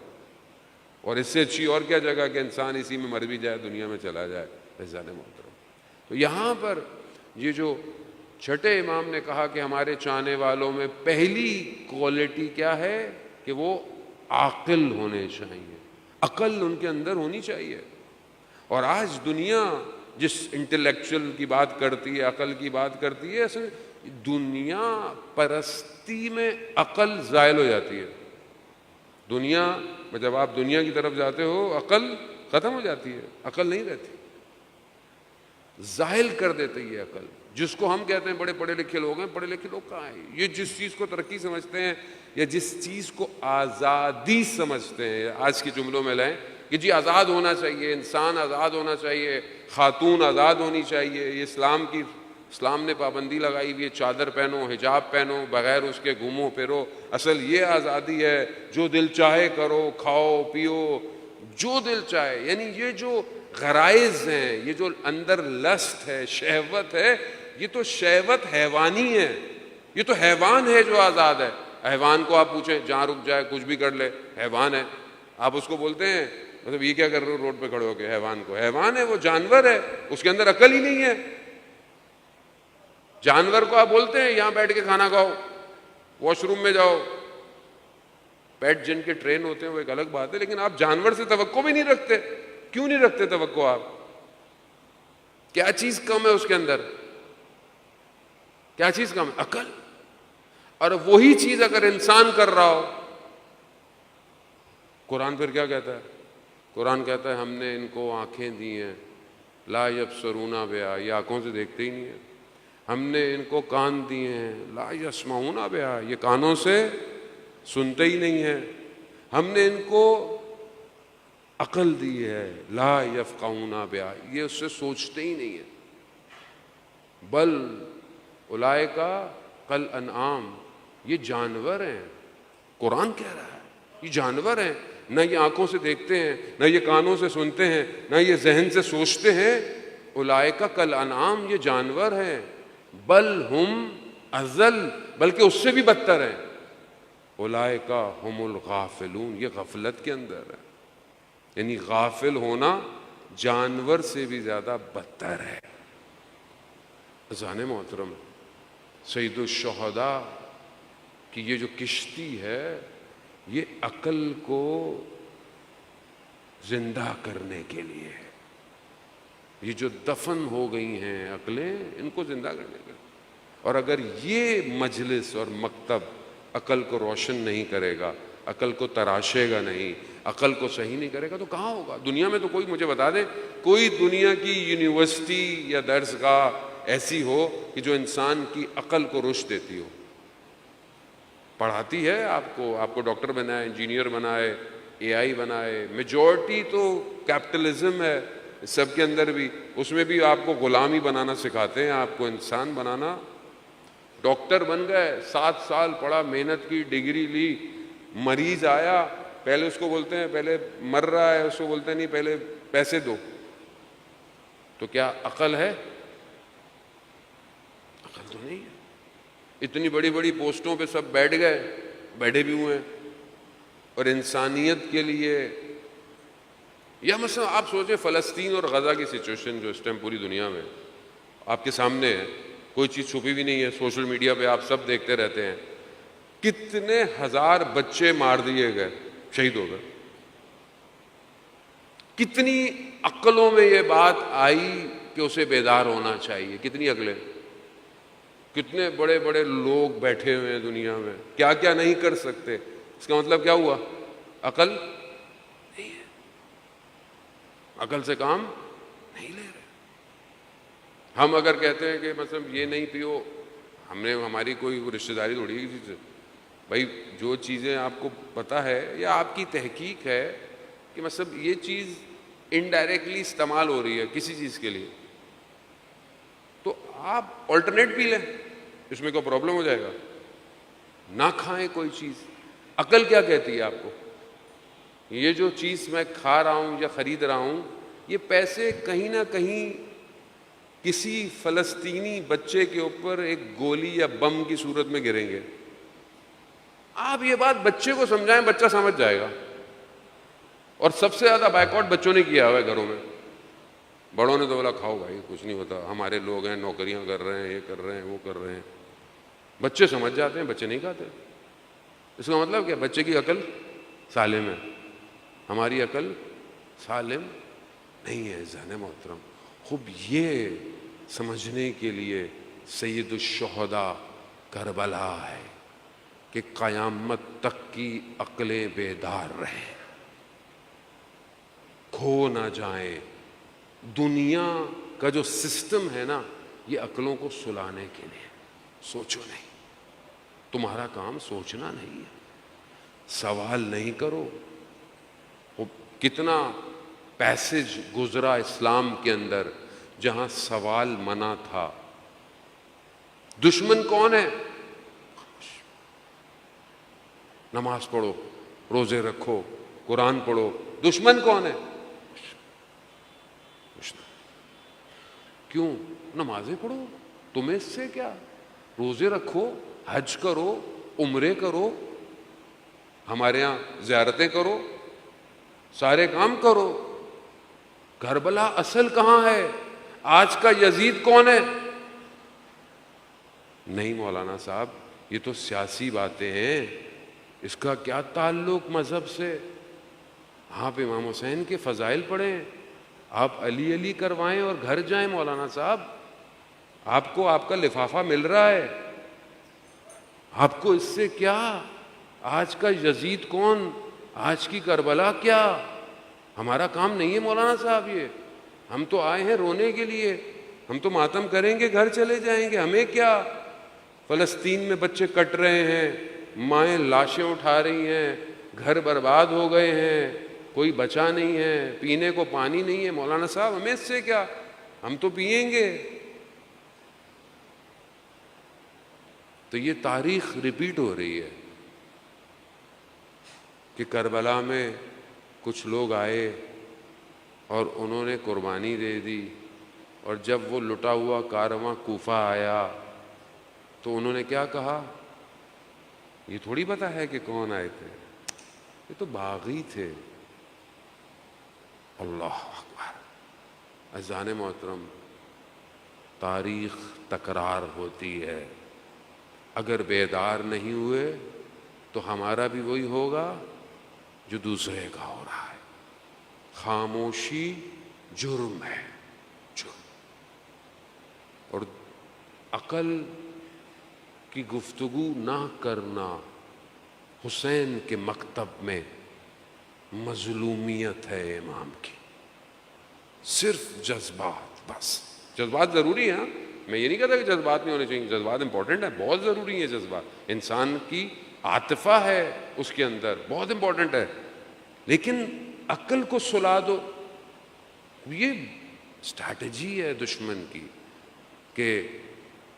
اور اس سے اچھی اور کیا جگہ کہ انسان اسی میں مر بھی جائے، دنیا میں چلا جائے. عزیزان محترم، تو یہاں پر یہ جو چھٹے امام نے کہا کہ ہمارے چاہنے والوں میں پہلی کوالٹی کیا ہے کہ وہ عاقل ہونے چاہیے، عقل ان کے اندر ہونی چاہیے. اور آج دنیا جس انٹلیکچوئل کی بات کرتی ہے، عقل کی بات کرتی ہے، اصل دنیا پرستی میں عقل زائل ہو جاتی ہے. دنیا میں جب آپ دنیا کی طرف جاتے ہو عقل ختم ہو جاتی ہے، عقل نہیں رہتی، زائل کر دیتی ہے عقل. جس کو ہم کہتے ہیں بڑے پڑھے لکھے لوگ ہیں، پڑھے لکھے لوگ کہاں ہیں؟ یہ جس چیز کو ترقی سمجھتے ہیں یا جس چیز کو آزادی سمجھتے ہیں، آج کے جملوں میں لیں کہ جی آزاد ہونا چاہیے، انسان آزاد ہونا چاہیے، خاتون آزاد ہونی چاہیے، یہ اسلام نے پابندی لگائی ہوئی ہے، چادر پہنو، حجاب پہنو، بغیر اس کے گھومو پھرو، اصل یہ آزادی ہے، جو دل چاہے کرو، کھاؤ پیو جو دل چاہے. یعنی یہ جو غرائز ہیں، یہ جو اندر لسٹ ہے، شہوت ہے، یہ تو شہوت حیوانی ہے، یہ تو حیوان ہے جو آزاد ہے. حیوان کو آپ پوچھیں جہاں رک جائے کچھ بھی کر لے، حیوان ہے. آپ اس کو بولتے ہیں مطلب یہ کیا کر رہے ہو روڈ پہ کھڑے ہو کے؟ حیوان کو، حیوان ہے، وہ جانور ہے، اس کے اندر عقل ہی نہیں ہے. جانور کو آپ بولتے ہیں یہاں بیٹھ کے کھانا کھاؤ، واش روم میں جاؤ. پیٹ جن کے ٹرین ہوتے ہیں وہ ایک الگ بات ہے، لیکن آپ جانور سے توقع بھی نہیں رکھتے. کیوں نہیں رکھتے توقع؟ آپ کیا چیز کم ہے اس کے اندر؟ کیا چیز کم ہے؟ عقل. اور وہی چیز اگر انسان کر رہا ہو، قرآن پھر کیا کہتا ہے؟ قرآن کہتا ہے ہم نے ان کو آنکھیں دی ہیں، لا یبصرون بہا، یہ آنکھوں سے دیکھتے ہی نہیں ہیں۔ ہم نے ان کو کان دیے ہیں، لا یسمعون بہا، یہ کانوں سے سنتے ہی نہیں ہیں۔ ہم نے ان کو عقل دی ہے، لا یفقہون بہا، یہ اس سے سوچتے ہی نہیں ہیں۔ بل اولئک کالانعام، یہ جانور ہیں۔ قرآن کہہ رہا ہے یہ جانور ہیں، نہ یہ آنکھوں سے دیکھتے ہیں، نہ یہ کانوں سے سنتے ہیں، نہ یہ ذہن سے سوچتے ہیں۔ اولئک کالانعام، یہ جانور ہیں، بل ہم اضل، بلکہ اس سے بھی بدتر ہیں۔ اولئک ہم الغافلون، یہ غفلت کے اندر ہے، یعنی غافل ہونا جانور سے بھی زیادہ بدتر ہے۔ عزیزان محترم، سید الشہداء کی یہ جو کشتی ہے، یہ عقل کو زندہ کرنے کے لیے ہے۔ یہ جو دفن ہو گئی ہیں عقلیں، ان کو زندہ کرنے کے لیے۔ اور اگر یہ مجلس اور مکتب عقل کو روشن نہیں کرے گا، عقل کو تراشے گا نہیں، عقل کو صحیح نہیں کرے گا، تو کہاں ہوگا؟ دنیا میں تو کوئی مجھے بتا دے، کوئی دنیا کی یونیورسٹی یا درس گاہ ایسی ہو کہ جو انسان کی عقل کو رشد دیتی ہو، پڑھاتی ہے آپ کو ڈاکٹر بنائے، انجینئر بنائے، اے آئی بنائے۔ میجورٹی تو کیپٹلزم ہے سب کے اندر بھی، اس میں بھی آپ کو غلامی بنانا سکھاتے ہیں، آپ کو انسان بنانا۔ ڈاکٹر بن گئے، 7 سال پڑھا، محنت کی، ڈگری لی، مریض آیا، پہلے اس کو بولتے ہیں، پہلے مر رہا ہے، اس کو بولتے ہیں نہیں پہلے پیسے دو۔ تو کیا عقل ہے؟ عقل تو نہیں ہے۔ اتنی بڑی بڑی پوسٹوں پہ سب بیٹھ گئے، بیٹھے بھی ہوئے ہیں، اور انسانیت کے لیے، یا مثلا آپ سوچیں فلسطین اور غزہ کی سچویشن جو اس ٹائم پوری دنیا میں آپ کے سامنے ہے، کوئی چیز چھپی بھی نہیں ہے، سوشل میڈیا پہ آپ سب دیکھتے رہتے ہیں، کتنے ہزار بچے مار دیے گئے، شہید ہو گئے۔ کتنی عقلوں میں یہ بات آئی کہ اسے بیدار ہونا چاہیے؟ کتنی عقلیں، کتنے بڑے بڑے لوگ بیٹھے ہوئے ہیں دنیا میں، کیا کیا نہیں کر سکتے۔ اس کا مطلب کیا ہوا؟ عقل نہیں ہے، عقل سے کام نہیں لے رہے۔ ہم اگر کہتے ہیں کہ مطلب یہ نہیں پیو، ہماری کوئی رشتہ داری تھوڑی ہے کسی سے، بھائی جو چیزیں آپ کو پتہ ہے یا آپ کی تحقیق ہے کہ مطلب یہ چیز انڈائریکٹلی استعمال ہو رہی ہے کسی چیز کے لیے، تو آپ آلٹرنیٹ پی لیں، اس میں کوئی پرابلم ہو جائے گا؟ نہ کھائیں کوئی چیز۔ عقل کیا کہتی ہے آپ کو؟ یہ جو چیز میں کھا رہا ہوں یا خرید رہا ہوں، یہ پیسے کہیں نہ کہیں کسی فلسطینی بچے کے اوپر ایک گولی یا بم کی صورت میں گریں گے۔ آپ یہ بات بچے کو سمجھائیں، بچہ سمجھ جائے گا۔ اور سب سے زیادہ بائیکاٹ بچوں نے کیا ہوا ہے گھروں میں، بڑوں نے تو بولا کھاؤ بھائی کچھ نہیں ہوتا، ہمارے لوگ ہیں، نوکریاں کر رہے ہیں، یہ کر رہے ہیں، وہ کر رہے ہیں۔ بچے سمجھ جاتے ہیں، بچے نہیں کھاتے۔ اس کا مطلب کیا؟ بچے کی عقل سالم ہے، ہماری عقل سالم نہیں ہے۔ ذہن محترم، خوب یہ سمجھنے کے لیے سید الشہداء کربلا ہے کہ قیامت تک کی عقلیں بیدار رہیں، کھو نہ جائیں۔ دنیا کا جو سسٹم ہے نا، یہ عقلوں کو سلانے کے لیے۔ سوچو نہیں، تمہارا کام سوچنا نہیں ہے، سوال نہیں کرو۔ کتنا پیسج گزرا اسلام کے اندر جہاں سوال منع تھا۔ دشمن کون ہے؟ نماز پڑھو، روزے رکھو، قرآن پڑھو۔ دشمن کون ہے؟ کیوں؟ نمازیں پڑھو، تمہیں اس سے کیا؟ روزے رکھو، حج کرو، عمرے کرو، ہمارے ہاں زیارتیں کرو، سارے کام کرو۔ کربلا اصل کہاں ہے؟ آج کا یزید کون ہے؟ نہیں مولانا صاحب، یہ تو سیاسی باتیں ہیں، اس کا کیا تعلق مذہب سے؟ آپ امام حسین کے فضائل پڑھیں، آپ علی علی کروائیں اور گھر جائیں مولانا صاحب۔ آپ کو آپ کا لفافہ مل رہا ہے، آپ کو اس سے کیا؟ آج کا یزید کون؟ آج کی کربلا کیا؟ ہمارا کام نہیں ہے مولانا صاحب یہ، ہم تو آئے ہیں رونے کے لیے، ہم تو ماتم کریں گے گھر چلے جائیں گے، ہمیں کیا؟ فلسطین میں بچے کٹ رہے ہیں، مائیں لاشیں اٹھا رہی ہیں، گھر برباد ہو گئے ہیں، کوئی بچا نہیں ہے، پینے کو پانی نہیں ہے، مولانا صاحب ہمیں اس سے کیا، ہم تو پئیں گے۔ تو یہ تاریخ ریپیٹ ہو رہی ہے کہ کربلا میں کچھ لوگ آئے اور انہوں نے قربانی دے دی، اور جب وہ لٹا ہوا کارواں کوفہ آیا تو انہوں نے کیا کہا؟ یہ تھوڑی پتہ ہے کہ کون آئے تھے، یہ تو باغی تھے۔ اللہ اکبر۔ عزیزان محترم، تاریخ تکرار ہوتی ہے، اگر بیدار نہیں ہوئے تو ہمارا بھی وہی ہوگا جو دوسرے کا ہو رہا ہے۔ خاموشی جرم ہے، جرم۔ اور عقل کی گفتگو نہ کرنا حسین کے مکتب میں مظلومیت ہے امام کی۔ صرف جذبات، بس جذبات ضروری ہیں، میں یہ نہیں کہتا کہ جذبات نہیں ہونے چاہیے، جذبات امپورٹنٹ ہیں، بہت ضروری ہیں جذبات، انسان کی عاطفہ ہے اس کے اندر، بہت امپورٹنٹ ہے، لیکن عقل کو سلا دو۔ یہ اسٹریٹجی ہے دشمن کی کہ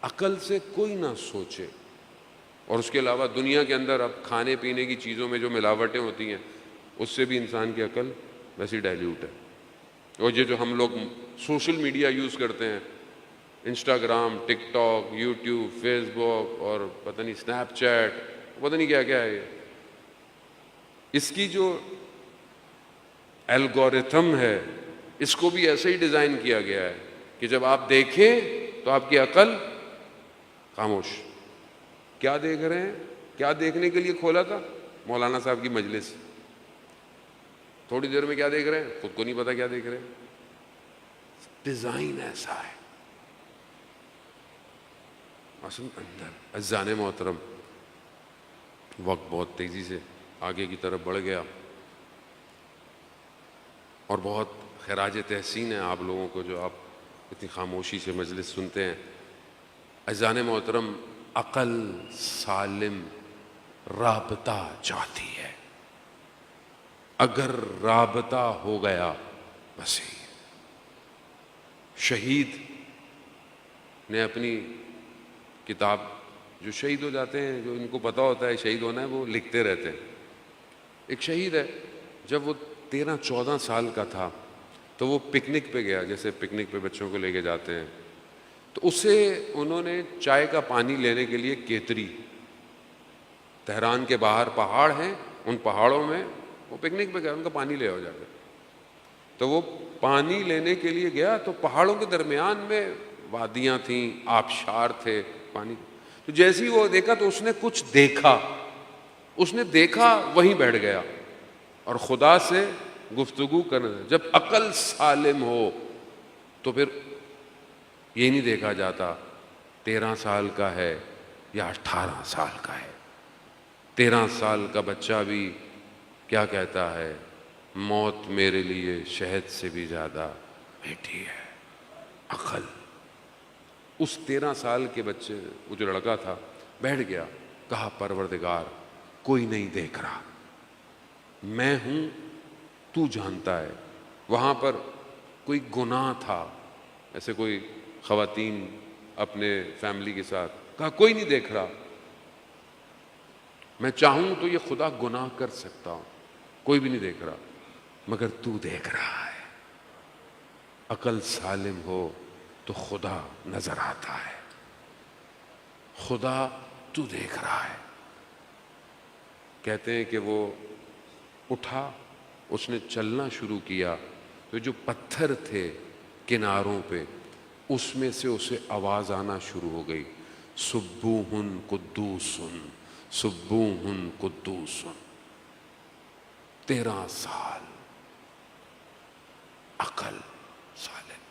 عقل سے کوئی نہ سوچے۔ اور اس کے علاوہ دنیا کے اندر اب کھانے پینے کی چیزوں میں جو ملاوٹیں ہوتی ہیں اس سے بھی انسان کی عقل ویسی ڈائلیوٹ ہے۔ اور یہ جو ہم لوگ سوشل میڈیا یوز کرتے ہیں، انسٹاگرام، ٹک ٹاک، یوٹیوب، فیس بک اور پتہ نہیں اسنیپ چیٹ، پتہ نہیں کیا کیا ہے یہ، اس کی جو الگورتھم ہے اس کو بھی ایسے ہی ڈیزائن کیا گیا ہے کہ جب آپ دیکھیں تو آپ کی عقل خاموش۔ کیا دیکھ رہے ہیں؟ کیا دیکھنے کے لیے کھولا تھا؟ مولانا صاحب کی مجلس۔ تھوڑی دیر میں کیا دیکھ رہے ہیں؟ خود کو نہیں پتا کیا دیکھ رہے ہیں، ڈیزائن ایسا ہے اصل اندر۔ عزیزان محترم، وقت بہت تیزی سے آگے کی طرف بڑھ گیا، اور بہت خراج تحسین ہے آپ لوگوں کو جو آپ اتنی خاموشی سے مجلس سنتے ہیں۔ عزیزان محترم، عقل سالم رابطہ چاہتی ہے، اگر رابطہ ہو گیا بس ہی۔ شہید نے اپنی کتاب، جو شہید ہو جاتے ہیں، جو ان کو پتہ ہوتا ہے شہید ہونا ہے، وہ لکھتے رہتے ہیں۔ ایک شہید ہے، جب وہ 13-14 سال کا تھا تو وہ پکنک پہ گیا، جیسے پکنک پہ بچوں کو لے کے جاتے ہیں، تو اسے انہوں نے چائے کا پانی لینے کے لیے کیتری، تہران کے باہر پہاڑ ہیں، ان پہاڑوں میں وہ پکنک پہ گیا، ان کا پانی لے آؤ جا کے۔ تو وہ پانی لینے کے لیے گیا تو پہاڑوں کے درمیان میں وادیاں تھیں، آبشار تھے پانی، تو جیسے ہی وہ دیکھا تو اس نے کچھ دیکھا، اس نے دیکھا وہیں بیٹھ گیا اور خدا سے گفتگو کرنے۔ جب عقل سالم ہو تو پھر یہ نہیں دیکھا جاتا 13 سال کا ہے یا 18 سال کا ہے۔ 13 سال کا بچہ بھی کیا کہتا ہے؟ موت میرے لیے شہد سے بھی زیادہ میٹھی ہے۔ عقل۔ اس 13 سال کے بچے، وہ جو لڑکا تھا، بیٹھ گیا، کہا پروردگار کوئی نہیں دیکھ رہا، میں ہوں، تو جانتا ہے۔ وہاں پر کوئی گناہ تھا، ایسے کوئی خواتین اپنے فیملی کے ساتھ، کہا کوئی نہیں دیکھ رہا، میں چاہوں تو یہ خدا گناہ کر سکتا ہوں، کوئی بھی نہیں دیکھ رہا، مگر تو دیکھ رہا ہے۔ عقل سالم ہو تو خدا نظر آتا ہے، خدا تو دیکھ رہا ہے۔ کہتے ہیں کہ وہ اٹھا، اس نے چلنا شروع کیا تو جو پتھر تھے کناروں پہ اس میں سے اسے آواز آنا شروع ہو گئی، سبوہن قدوسن، سبوہن قدوسن۔ 13 سال، عقل سالم۔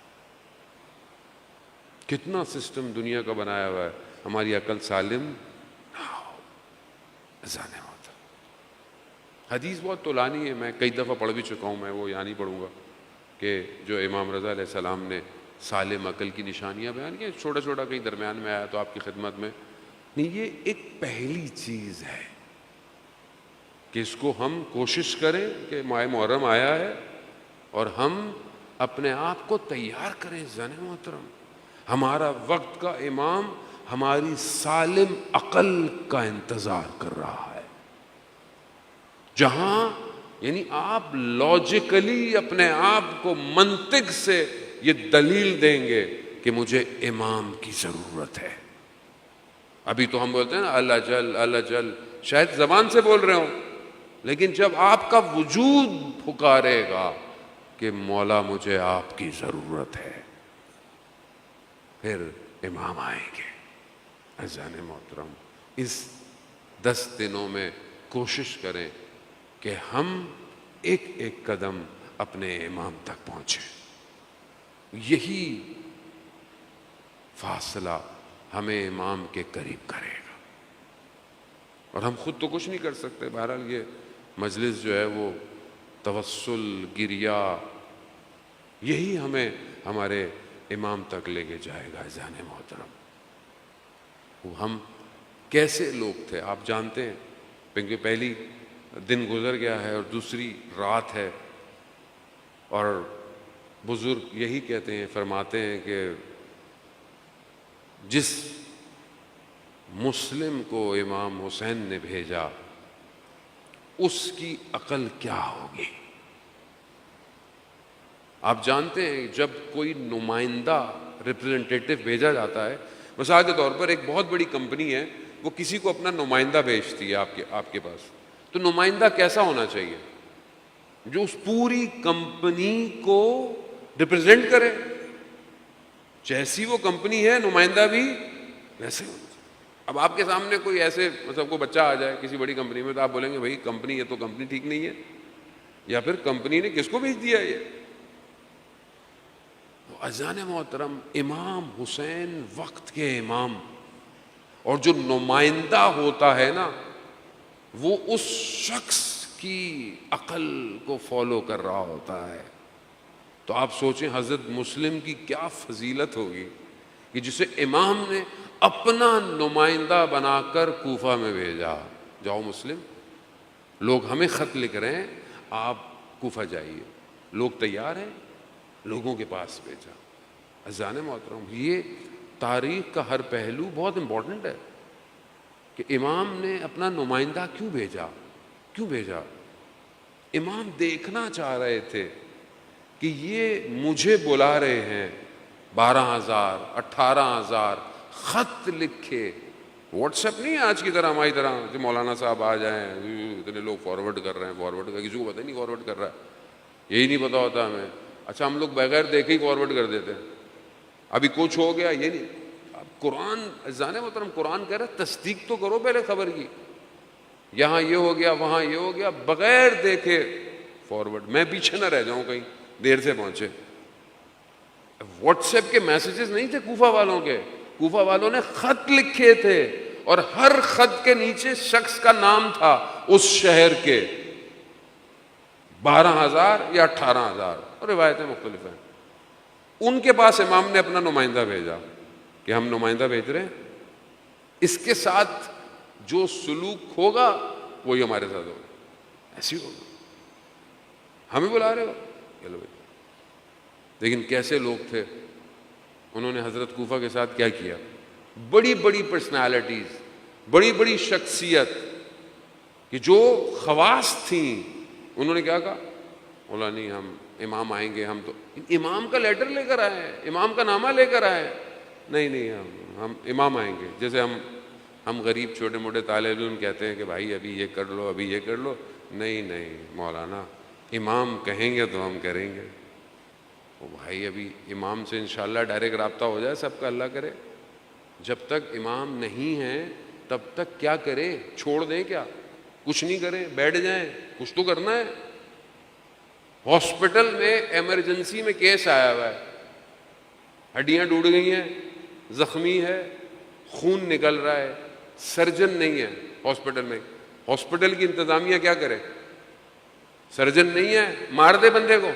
کتنا سسٹم دنیا کا بنایا ہوا ہے، ہماری عقل سالم نہ ہو۔ عزیزان محترم، حدیث بہت طولانی ہے، میں کئی دفعہ پڑھ بھی چکا ہوں، میں وہ یہاں نہیں پڑھوں گا، کہ جو امام رضا علیہ السلام نے سالم عقل کی نشانیاں بیان کی، چھوٹا چھوٹا کہیں درمیان میں آیا تو آپ کی خدمت میں نہیں، یہ ایک پہلی چیز ہے کہ اس کو ہم کوشش کریں کہ ماہ محرم آیا ہے اور ہم اپنے آپ کو تیار کریں. زن محترم، ہمارا وقت کا امام ہماری سالم عقل کا انتظار کر رہا ہے، جہاں یعنی آپ لاجیکلی اپنے آپ کو منطق سے یہ دلیل دیں گے کہ مجھے امام کی ضرورت ہے. ابھی تو ہم بولتے ہیں نا اللہ جل اللہ جل، شاید زبان سے بول رہے ہوں، لیکن جب آپ کا وجود پکارے گا کہ مولا مجھے آپ کی ضرورت ہے، پھر امام آئیں گے. عزیزان محترم، اس 10 دنوں میں کوشش کریں کہ ہم ایک ایک قدم اپنے امام تک پہنچیں. یہی فاصلہ ہمیں امام کے قریب کرے گا، اور ہم خود تو کچھ نہیں کر سکتے. بہرحال یہ مجلس جو ہے وہ توسل، گریہ، یہی ہمیں ہمارے امام تک لے کے جائے گا. عزیزان محترم، وہ ہم کیسے لوگ تھے آپ جانتے ہیں، کیونکہ پہلی دن گزر گیا ہے اور دوسری رات ہے، اور بزرگ یہی کہتے ہیں، فرماتے ہیں کہ جس مسلم کو امام حسین نے بھیجا اس کی عقل کیا ہوگی. آپ جانتے ہیں جب کوئی نمائندہ ریپرزنٹیٹو بھیجا جاتا ہے، مثال کے طور پر ایک بہت بڑی کمپنی ہے، وہ کسی کو اپنا نمائندہ بھیجتی ہے آپ کے پاس، تو نمائندہ کیسا ہونا چاہیے؟ جو اس پوری کمپنی کو ریپرزینٹ کرے. جیسی وہ کمپنی ہے نمائندہ بھی ویسے ہونا چاہیے. اب آپ کے سامنے کوئی ایسے مطلب کوئی بچہ آ جائے کسی بڑی کمپنی میں، تو آپ بولیں گے بھائی کمپنی، یہ تو کمپنی ٹھیک نہیں ہے، یا پھر کمپنی نے کس کو بھیج دیا یہ. عزیزان محترم، امام حسین وقت کے امام، اور جو نمائندہ ہوتا ہے نا وہ اس شخص کی عقل کو فالو کر رہا ہوتا ہے. تو آپ سوچیں حضرت مسلم کی کیا فضیلت ہوگی کہ جسے امام نے اپنا نمائندہ بنا کر کوفہ میں بھیجا. جاؤ مسلم، لوگ ہمیں خط لکھ رہے ہیں، آپ کوفہ جائیے. لوگ تیار ہیں، لوگوں کے پاس بھیجا. عزیزان محترم، یہ تاریخ کا ہر پہلو بہت امپورٹنٹ ہے کہ امام نے اپنا نمائندہ کیوں بھیجا. امام دیکھنا چاہ رہے تھے کہ یہ مجھے بلا رہے ہیں، 12,000 18,000 خط لکھے. واٹس ایپ نہیں ہے آج کی طرح ہماری طرح کہ مولانا صاحب آ جائیں اتنے لوگ فارورڈ کر رہے ہیں، فارورڈ کا کسی کو پتہ نہیں فارورڈ کر رہا ہے، یہی نہیں پتا ہوتا ہمیں. اچھا ہم لوگ بغیر دیکھے ہی فارورڈ کر دیتے ہیں، ابھی کچھ ہو گیا یہ نہیں. اب قرآن عزیزان محترم، قرآن کہہ رہا ہے تصدیق تو کرو پہلے خبر کی. یہاں یہ ہو گیا، وہاں یہ ہو گیا، بغیر دیکھے فارورڈ. میں پیچھے نہ رہ جاؤں کہیں دیر سے پہنچے. واٹس ایپ کے میسیجز نہیں تھے کوفہ والوں کے، کوفہ والوں نے خط لکھے تھے، اور ہر خط کے نیچے شخص کا نام تھا اس شہر کے. 12,000 یا 18,000 روایتیں مختلف ہیں. ان کے پاس امام نے اپنا نمائندہ بھیجا کہ ہم نمائندہ بھیج رہے ہیں، اس کے ساتھ جو سلوک ہوگا وہی ہمارے ساتھ ہوگا، ایسی ہوگا. ہمیں بلا رہے ہو، چلو بھائی. لیکن کیسے لوگ تھے، انہوں نے حضرت کوفہ کے ساتھ کیا کیا. بڑی بڑی پرسنالٹیز، بڑی بڑی شخصیت کہ جو خواص تھیں، انہوں نے کیا کہا، مولا نہیں ہم امام آئیں گے، ہم تو امام کا لیٹر لے کر آئے ہیں، امام کا نامہ لے کر آئے ہیں. نہیں ہم امام آئیں گے. جیسے ہم غریب چھوٹے موٹے طالب علم کہتے ہیں کہ بھائی ابھی یہ کر لو، ابھی یہ کر لو. نہیں مولانا، امام کہیں گے تو ہم کریں گے. بھائی ابھی امام سے انشاءاللہ ڈائریکٹ رابطہ ہو جائے سب کا، اللہ کرے. جب تک امام نہیں ہے تب تک کیا کریں، چھوڑ دیں کیا، کچھ نہیں کریں، بیٹھ جائیں، کچھ تو کرنا ہے. ہاسپٹل میں ایمرجنسی میں کیس آیا ہوا ہے، ہڈیاں ٹوٹ گئی ہیں، زخمی ہے، خون نکل رہا ہے، سرجن نہیں ہے ہاسپٹل میں. ہاسپٹل کی انتظامیہ کیا کرے، سرجن نہیں ہے مار دے بندے کو،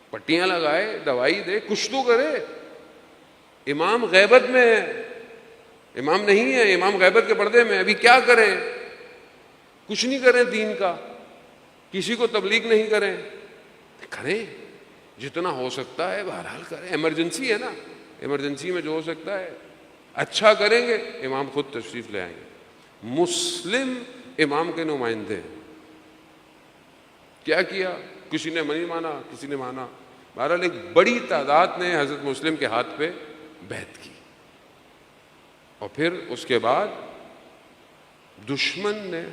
پٹیاں لگائے، دوائی دے، کچھ تو کرے۔ امام غیبت میں ہے، امام نہیں ہے، امام غیبت کے پردے میں، ابھی کیا کریں؟ کچھ نہیں کریں دین کا، کسی کو تبلیغ نہیں کریں، کریں جتنا ہو سکتا ہے، بہرحال کریں، ایمرجنسی ہے نا، ایمرجنسی میں جو ہو سکتا ہے اچھا کریں گے، امام خود تشریف لے آئیں گے۔ مسلم امام کے نمائندے ہیں۔ کیا کیا؟ کسی نے نہیں مانا، کسی نے مانا، بہرحال ایک بڑی تعداد نے حضرت مسلم کے ہاتھ پہ بیعت کی، اور پھر اس کے بعد دشمن نے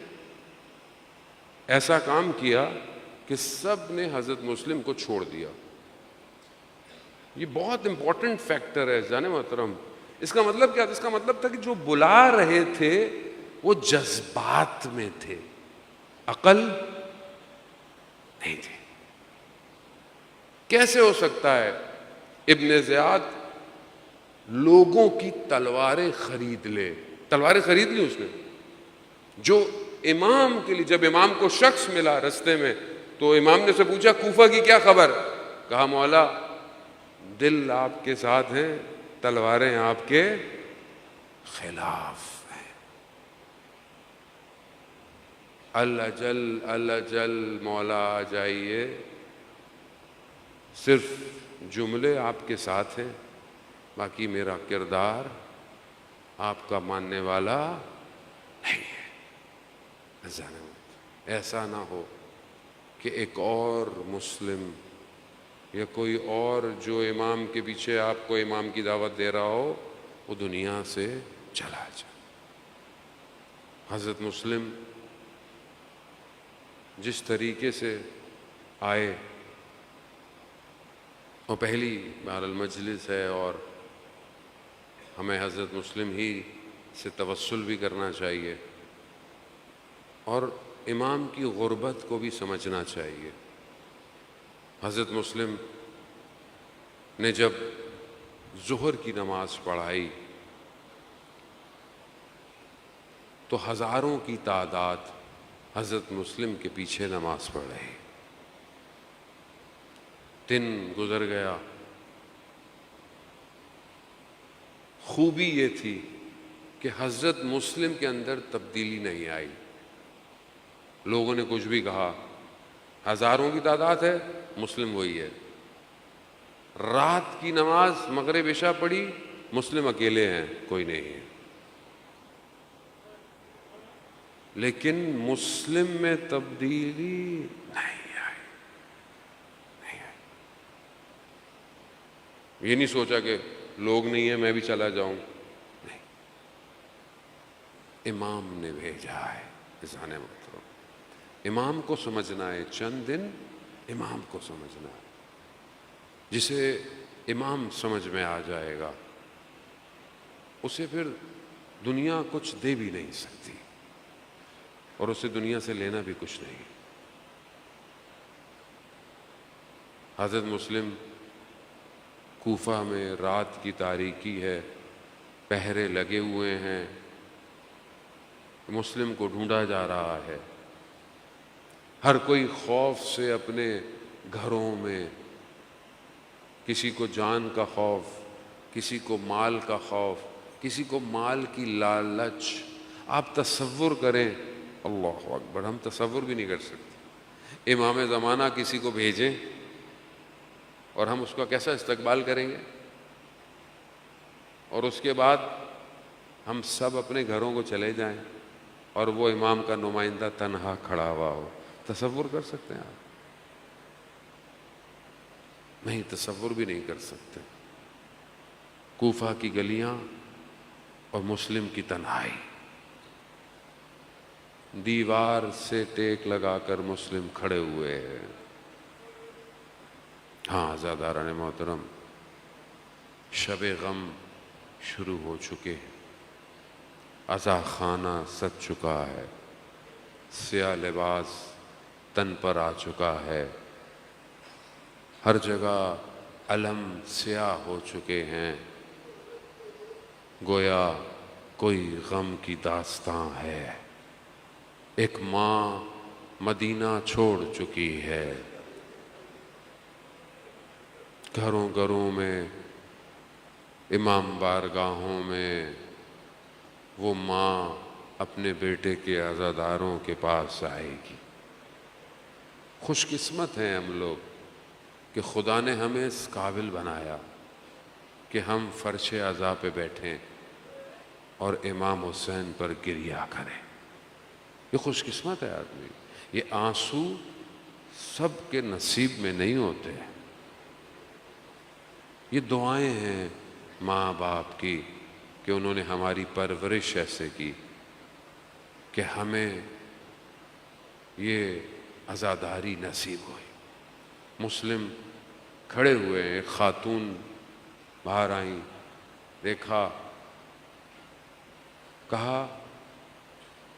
ایسا کام کیا کہ سب نے حضرت مسلم کو چھوڑ دیا۔ یہ بہت امپورٹنٹ فیکٹر ہے جانے محترم۔ اس کا مطلب کیا تھا؟ اس کا مطلب تھا کہ جو بلا رہے تھے وہ جذبات میں تھے، عقل نہیں تھی۔ کیسے ہو سکتا ہے ابن زیاد لوگوں کی تلواریں خرید لے؟ تلواریں خرید لی اس نے، جو امام کے لیے، جب امام کو شخص ملا رستے میں تو امام نے سے پوچھا کوفہ کی کیا خبر؟ کہا مولا دل آپ کے ساتھ ہیں، تلواریں آپ کے خلاف ہیں۔ اللہ جل اللہ جل مولا آ جائیے، صرف جملے آپ کے ساتھ ہیں، باقی میرا کردار آپ کا ماننے والا نہیں ہے۔ ایسا نہ ہو کہ ایک اور مسلم یا کوئی اور جو امام کے پیچھے آپ کو امام کی دعوت دے رہا ہو وہ دنیا سے چلا جائے۔ حضرت مسلم جس طریقے سے آئے، وہ پہلی بہر المجلس ہے اور ہمیں حضرت مسلم ہی سے توسل بھی کرنا چاہیے اور امام کی غربت کو بھی سمجھنا چاہیے۔ حضرت مسلم نے جب ظہر کی نماز پڑھائی تو ہزاروں کی تعداد حضرت مسلم کے پیچھے نماز پڑھ رہی۔ دن گزر گیا، خوبی یہ تھی کہ حضرت مسلم کے اندر تبدیلی نہیں آئی۔ لوگوں نے کچھ بھی کہا، ہزاروں کی تعداد ہے، مسلم وہی ہے۔ رات کی نماز مغرب عشاء پڑھی، مسلم اکیلے ہیں، کوئی نہیں ہے۔ لیکن مسلم میں تبدیلی نہیں آئی۔ یہ نہیں سوچا کہ لوگ نہیں ہیں میں بھی چلا جاؤں، نہیں، امام نے بھیجا ہے۔ اذان محترم، امام کو سمجھنا ہے، چند دن امام کو سمجھنا ہے۔ جسے امام سمجھ میں آ جائے گا اسے پھر دنیا کچھ دے بھی نہیں سکتی اور اسے دنیا سے لینا بھی کچھ نہیں۔ حضرت مسلم کوفہ میں رات کی تاریکی ہے، پہرے لگے ہوئے ہیں، مسلم کو ڈھونڈا جا رہا ہے، ہر کوئی خوف سے اپنے گھروں میں، کسی کو جان کا خوف، کسی کو مال کا خوف، کسی کو مال کی لالچ۔ آپ تصور کریں، اللہ اکبر، ہم تصور بھی نہیں کر سکتے، امام زمانہ کسی کو بھیجیں اور ہم اس کا کیسا استقبال کریں گے، اور اس کے بعد ہم سب اپنے گھروں کو چلے جائیں اور وہ امام کا نمائندہ تنہا کھڑا ہوا ہو۔ تصور کر سکتے ہیں آپ؟ نہیں، تصور بھی نہیں کر سکتے۔ کوفہ کی گلیاں اور مسلم کی تنہائی، دیوار سے ٹیک لگا کر مسلم کھڑے ہوئے ہیں۔ ہاں عزاداران محترم، شب غم شروع ہو چکے ہیں، عزا خانہ سج چکا ہے، سیاہ لباس تن پر آ چکا ہے، ہر جگہ علم سیاہ ہو چکے ہیں، گویا کوئی غم کی داستاں ہے۔ ایک ماں مدینہ چھوڑ چکی ہے۔ گھروں گھروں میں، امام بارگاہوں میں وہ ماں اپنے بیٹے کے عزاداروں کے پاس آئے گی۔ خوش قسمت ہیں ہم لوگ کہ خدا نے ہمیں اس قابل بنایا کہ ہم فرش عزا پہ بیٹھیں اور امام حسین پر گریہ کریں۔ یہ خوش قسمت ہے آدمی۔ یہ آنسو سب کے نصیب میں نہیں ہوتے۔ یہ دعائیں ہیں ماں باپ کی کہ انہوں نے ہماری پرورش ایسے کی کہ ہمیں یہ عزاداری نصیب ہوئی۔ مسلم کھڑے ہوئے، ایک خاتون باہر آئیں، دیکھا، کہا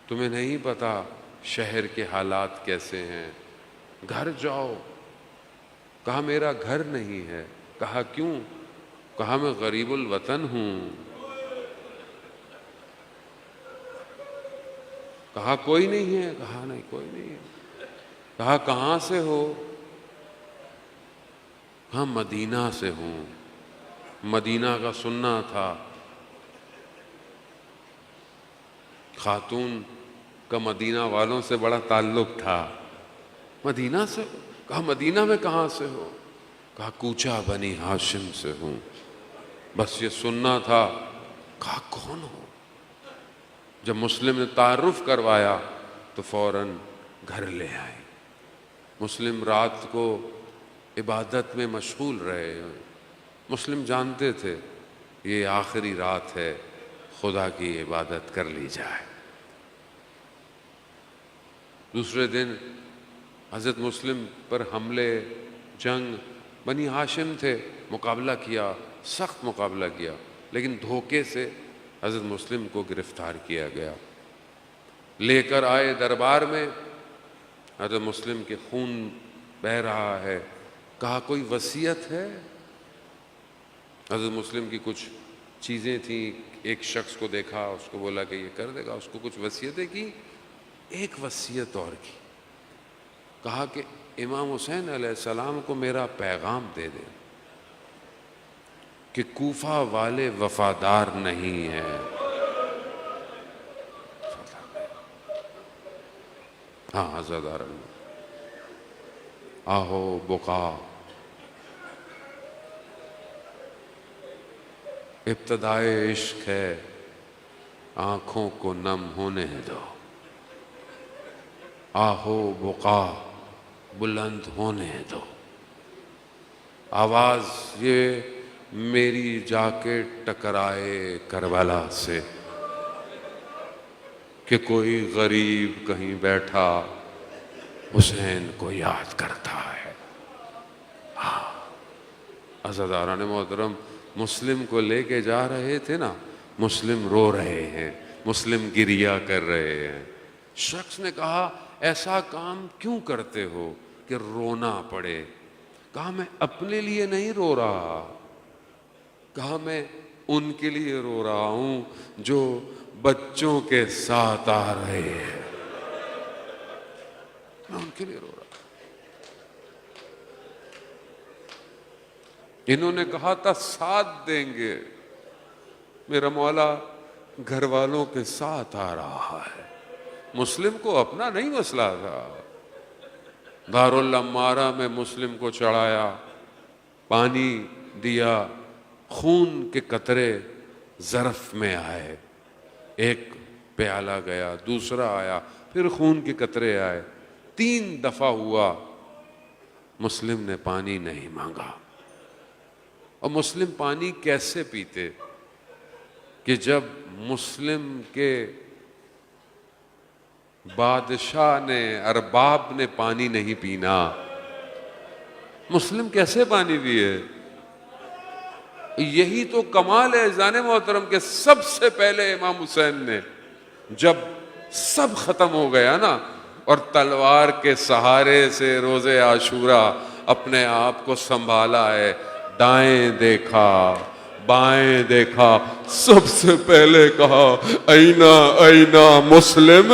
تمہیں نہیں پتا شہر کے حالات کیسے ہیں، گھر جاؤ۔ کہا میرا گھر نہیں ہے۔ کہا کیوں؟ کہا میں غریب الوطن ہوں۔ کہا کوئی نہیں ہے؟ کہا نہیں کوئی نہیں ہے۔ کہا کہاں سے ہو؟ کہا مدینہ سے ہوں۔ مدینہ کا سننا تھا۔ خاتون کا مدینہ والوں سے بڑا تعلق تھا۔ مدینہ سے؟ کہا مدینہ میں کہاں سے ہو؟ کہا کوچہ بنی ہاشم سے ہوں۔ بس یہ سننا تھا۔ کہا کون ہو؟ جب مسلم نے تعارف کروایا تو فوراً گھر لے آئے۔ مسلم رات کو عبادت میں مشغول رہے۔ مسلم جانتے تھے یہ آخری رات ہے، خدا کی عبادت کر لی جائے۔ دوسرے دن حضرت مسلم پر حملے، جنگ، بنی ہاشم تھے، مقابلہ کیا، سخت مقابلہ کیا، لیکن دھوکے سے حضرت مسلم کو گرفتار کیا گیا۔ لے کر آئے دربار میں، حضرت مسلم کے خون بہہ رہا ہے۔ کہا کوئی وصیت ہے؟ حضرت مسلم کی کچھ چیزیں تھیں، ایک شخص کو دیکھا، اس کو بولا کہ یہ کر دے گا، اس کو کچھ وصیتیں کی۔ ایک وصیت اور کی، کہا کہ امام حسین علیہ السلام کو میرا پیغام دے دے کہ کوفہ والے وفادار نہیں ہیں۔ ہاں عزادارن، آہو بقا، ابتدائے عشق ہے، آنکھوں کو نم ہونے دو، آہو بقا بلند ہونے دو۔ آواز یہ میری جا کے ٹکرائے کربلا سے کہ کوئی غریب کہیں بیٹھا حسین کو یاد کرتا ہے۔ عزاداران محترم، مسلم کو لے کے جا رہے تھے نا، مسلم رو رہے ہیں، مسلم گریہ کر رہے ہیں۔ شخص نے کہا ایسا کام کیوں کرتے ہو کہ رونا پڑے؟ کہا میں اپنے لیے نہیں رو رہا، کہا میں ان کے لیے رو رہا ہوں جو بچوں کے ساتھ آ رہے ہیں، میں ان کے لیے رو رہا ہوں۔ انہوں نے کہا تھا ساتھ دیں گے، میرا مولا گھر والوں کے ساتھ آ رہا ہے۔ مسلم کو اپنا نہیں مسئلہ تھا۔ دارالعمارہ میں مسلم کو چڑھایا، پانی دیا، خون کے قطرے ظرف میں آئے، ایک پیالہ گیا، دوسرا آیا، پھر خون کے قطرے آئے، 3 دفعہ ہوا، مسلم نے پانی نہیں مانگا۔ اور مسلم پانی کیسے پیتے کہ جب مسلم کے بادشاہ نے، ارباب نے پانی نہیں پینا، مسلم کیسے پانی پیے؟ یہی تو کمال ہے عزیزان محترم کہ سب سے پہلے امام حسین نے جب سب ختم ہو گیا نا اور تلوار کے سہارے سے روز عاشوراء اپنے آپ کو سنبھالا ہے، دائیں دیکھا، بائیں دیکھا، سب سے پہلے کہا اینا اینا مسلم،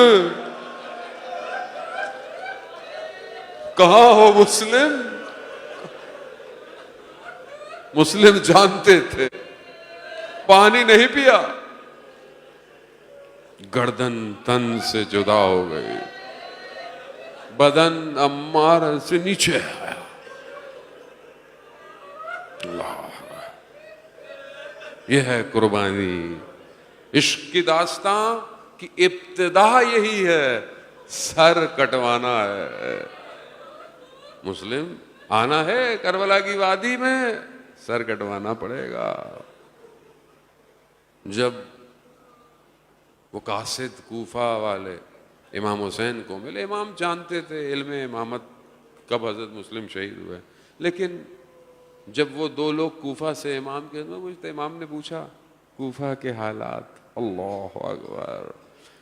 کہاں ہو مسلم؟ مسلم جانتے تھے پانی نہیں پیا، گردن تن سے جدا ہو گئی، بدن عمار سے نیچے آیا۔ اللہ، یہ ہے قربانی۔ عشق کی داستان کی ابتدا یہی ہے، سر کٹوانا ہے۔ مسلم آنا ہے کربلا کی وادی میں، سر کٹوانا پڑے گا۔ جب وہ قاصد کوفہ والے امام حسین کو ملے، امام جانتے تھے علم امامت کب حضرت مسلم شہید ہوئے، لیکن جب وہ دو لوگ کوفہ سے امام کے پوچھتے، امام نے پوچھا کوفہ کے حالات، اللہ اکبر،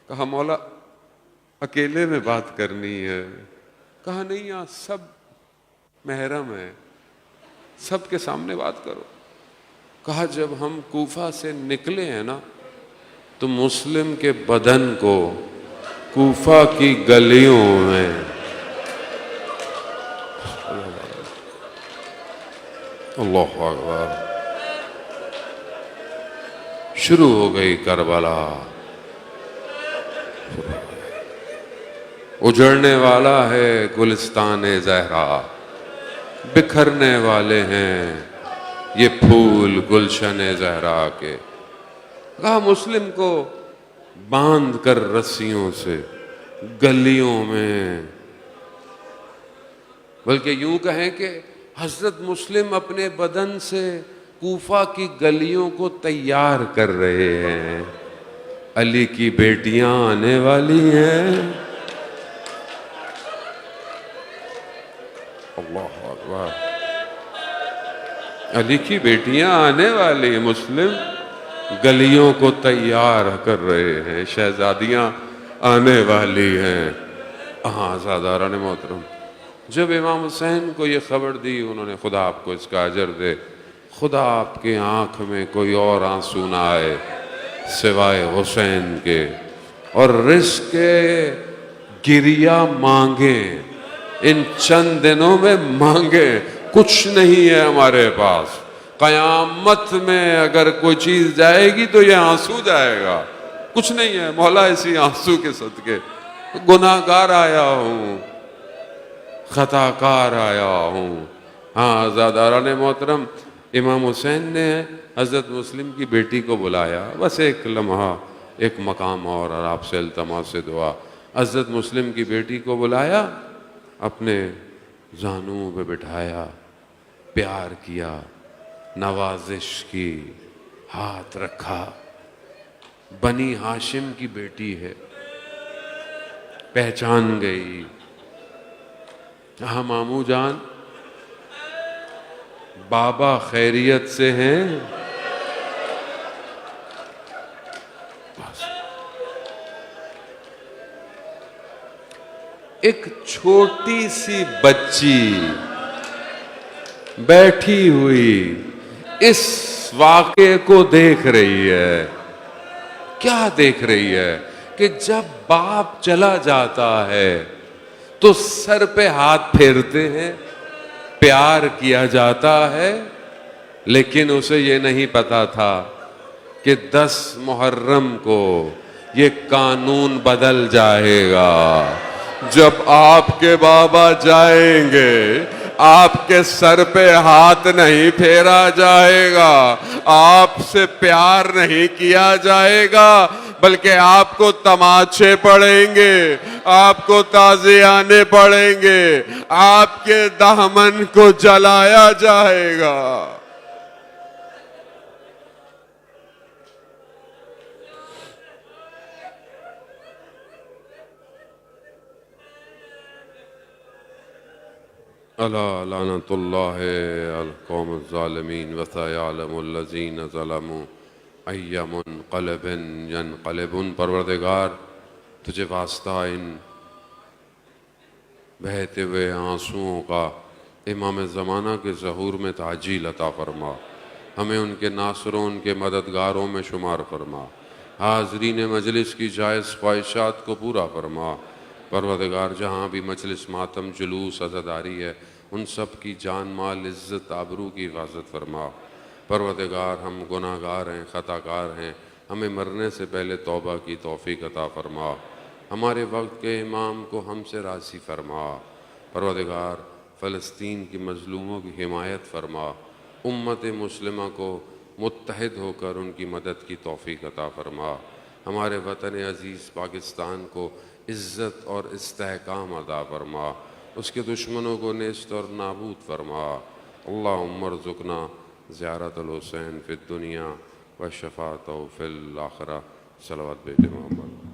کہا مولا اکیلے میں بات کرنی ہے، کہا نہیں یہاں سب محرم ہے، سب کے سامنے بات کرو۔ کہا جب ہم کوفہ سے نکلے ہیں نا تو مسلم کے بدن کو کوفہ کی گلیوں میں اللہ اکبر شروع ہو گئی کربلا، اجڑنے والا ہے گلستان زہرا، بکھرنے والے ہیں یہ پھول گلشن زہرا کے۔ کہا مسلم کو باندھ کر رسیوں سے گلیوں میں، بلکہ یوں کہیں کہ حضرت مسلم اپنے بدن سے کوفہ کی گلیوں کو تیار کر رہے ہیں۔ علی کی بیٹیاں آنے والی ہیں، اللہ اکبر، علی کی بیٹیاں آنے والی ہیں، مسلم گلیوں کو تیار کر رہے ہیں، شہزادیاں آنے والی ہیں۔ ہاں زاداران محترم، جب امام حسین کو یہ خبر دی، انہوں نے خدا آپ کو اس کا اجر دے، خدا آپ کے آنکھ میں کوئی اور آنسو نہ آئے سوائے حسین کے، اور رزق کے گریہ مانگیں، ان چند دنوں میں مانگیں، کچھ نہیں ہے ہمارے پاس، قیامت میں اگر کوئی چیز جائے گی تو یہ آنسو جائے گا، کچھ نہیں ہے مولا اسی آنسو کے صدقے، گناہگار آیا ہوں، خطا کار آیا ہوں۔ ہاں زاداران محترم، امام حسین نے حضرت مسلم کی بیٹی کو بلایا، بس ایک لمحہ، ایک مقام اور آپ سے التماس سے دعا، حضرت مسلم کی بیٹی کو بلایا، اپنے زانوں پہ بٹھایا، پیار کیا، نوازش کی، ہاتھ رکھا، بنی ہاشم کی بیٹی ہے، پہچان گئی، ہاں ماموں جان بابا خیریت سے ہیں؟ ایک چھوٹی سی بچی بیٹھی ہوئی اس واقعے کو دیکھ رہی ہے، کیا دیکھ رہی ہے کہ جب باپ چلا جاتا ہے تو سر پہ ہاتھ پھیرتے ہیں، پیار کیا جاتا ہے، لیکن اسے یہ نہیں پتا تھا کہ 10 محرم کو یہ قانون بدل جائے گا۔ جب آپ کے بابا جائیں گے آپ کے سر پہ ہاتھ نہیں پھیرا جائے گا، آپ سے پیار نہیں کیا جائے گا، بلکہ آپ کو تماچے پڑیں گے، آپ کو تازیانے پڑیں گے، آپ کے دامن کو جلایا جائے گا۔ الا لعنت اللہ علی القوم الظالمین وسیعلم الذین ظلموا ای منقلب ینقلبون۔ پروردگار تجھے واسطہ ان بہتے ہوئے آنسوؤں کا امام زمانہ کے ظہور میں تعجیل عطا فرما، ہمیں ان کے ناصروں ان کے مددگاروں میں شمار فرما، حاضرین مجلس کی جائز خواہشات کو پورا فرما، پروردگار جہاں بھی مجلس ماتم جلوس عزاداری ہے ان سب کی جان مال عزت آبرو کی حفاظت فرما۔ پروردگار ہم گناہ گار ہیں، خطا کار ہیں، ہمیں مرنے سے پہلے توبہ کی توفیق عطا فرما۔ ہمارے وقت کے امام کو ہم سے راضی فرما۔ پروردگار فلسطین کی مظلوموں کی حمایت فرما۔ امت مسلمہ کو متحد ہو کر ان کی مدد کی توفیق عطا فرما۔ ہمارے وطن عزیز پاکستان کو عزت اور استحکام عطا فرما۔ اس کے دشمنوں کو نیست اور نابود فرما۔ اللہم ارزقنا زیارت الحسین فی الدنیا و شفاعتہ فی الآخرہ۔ صلوات بیٹے محمد۔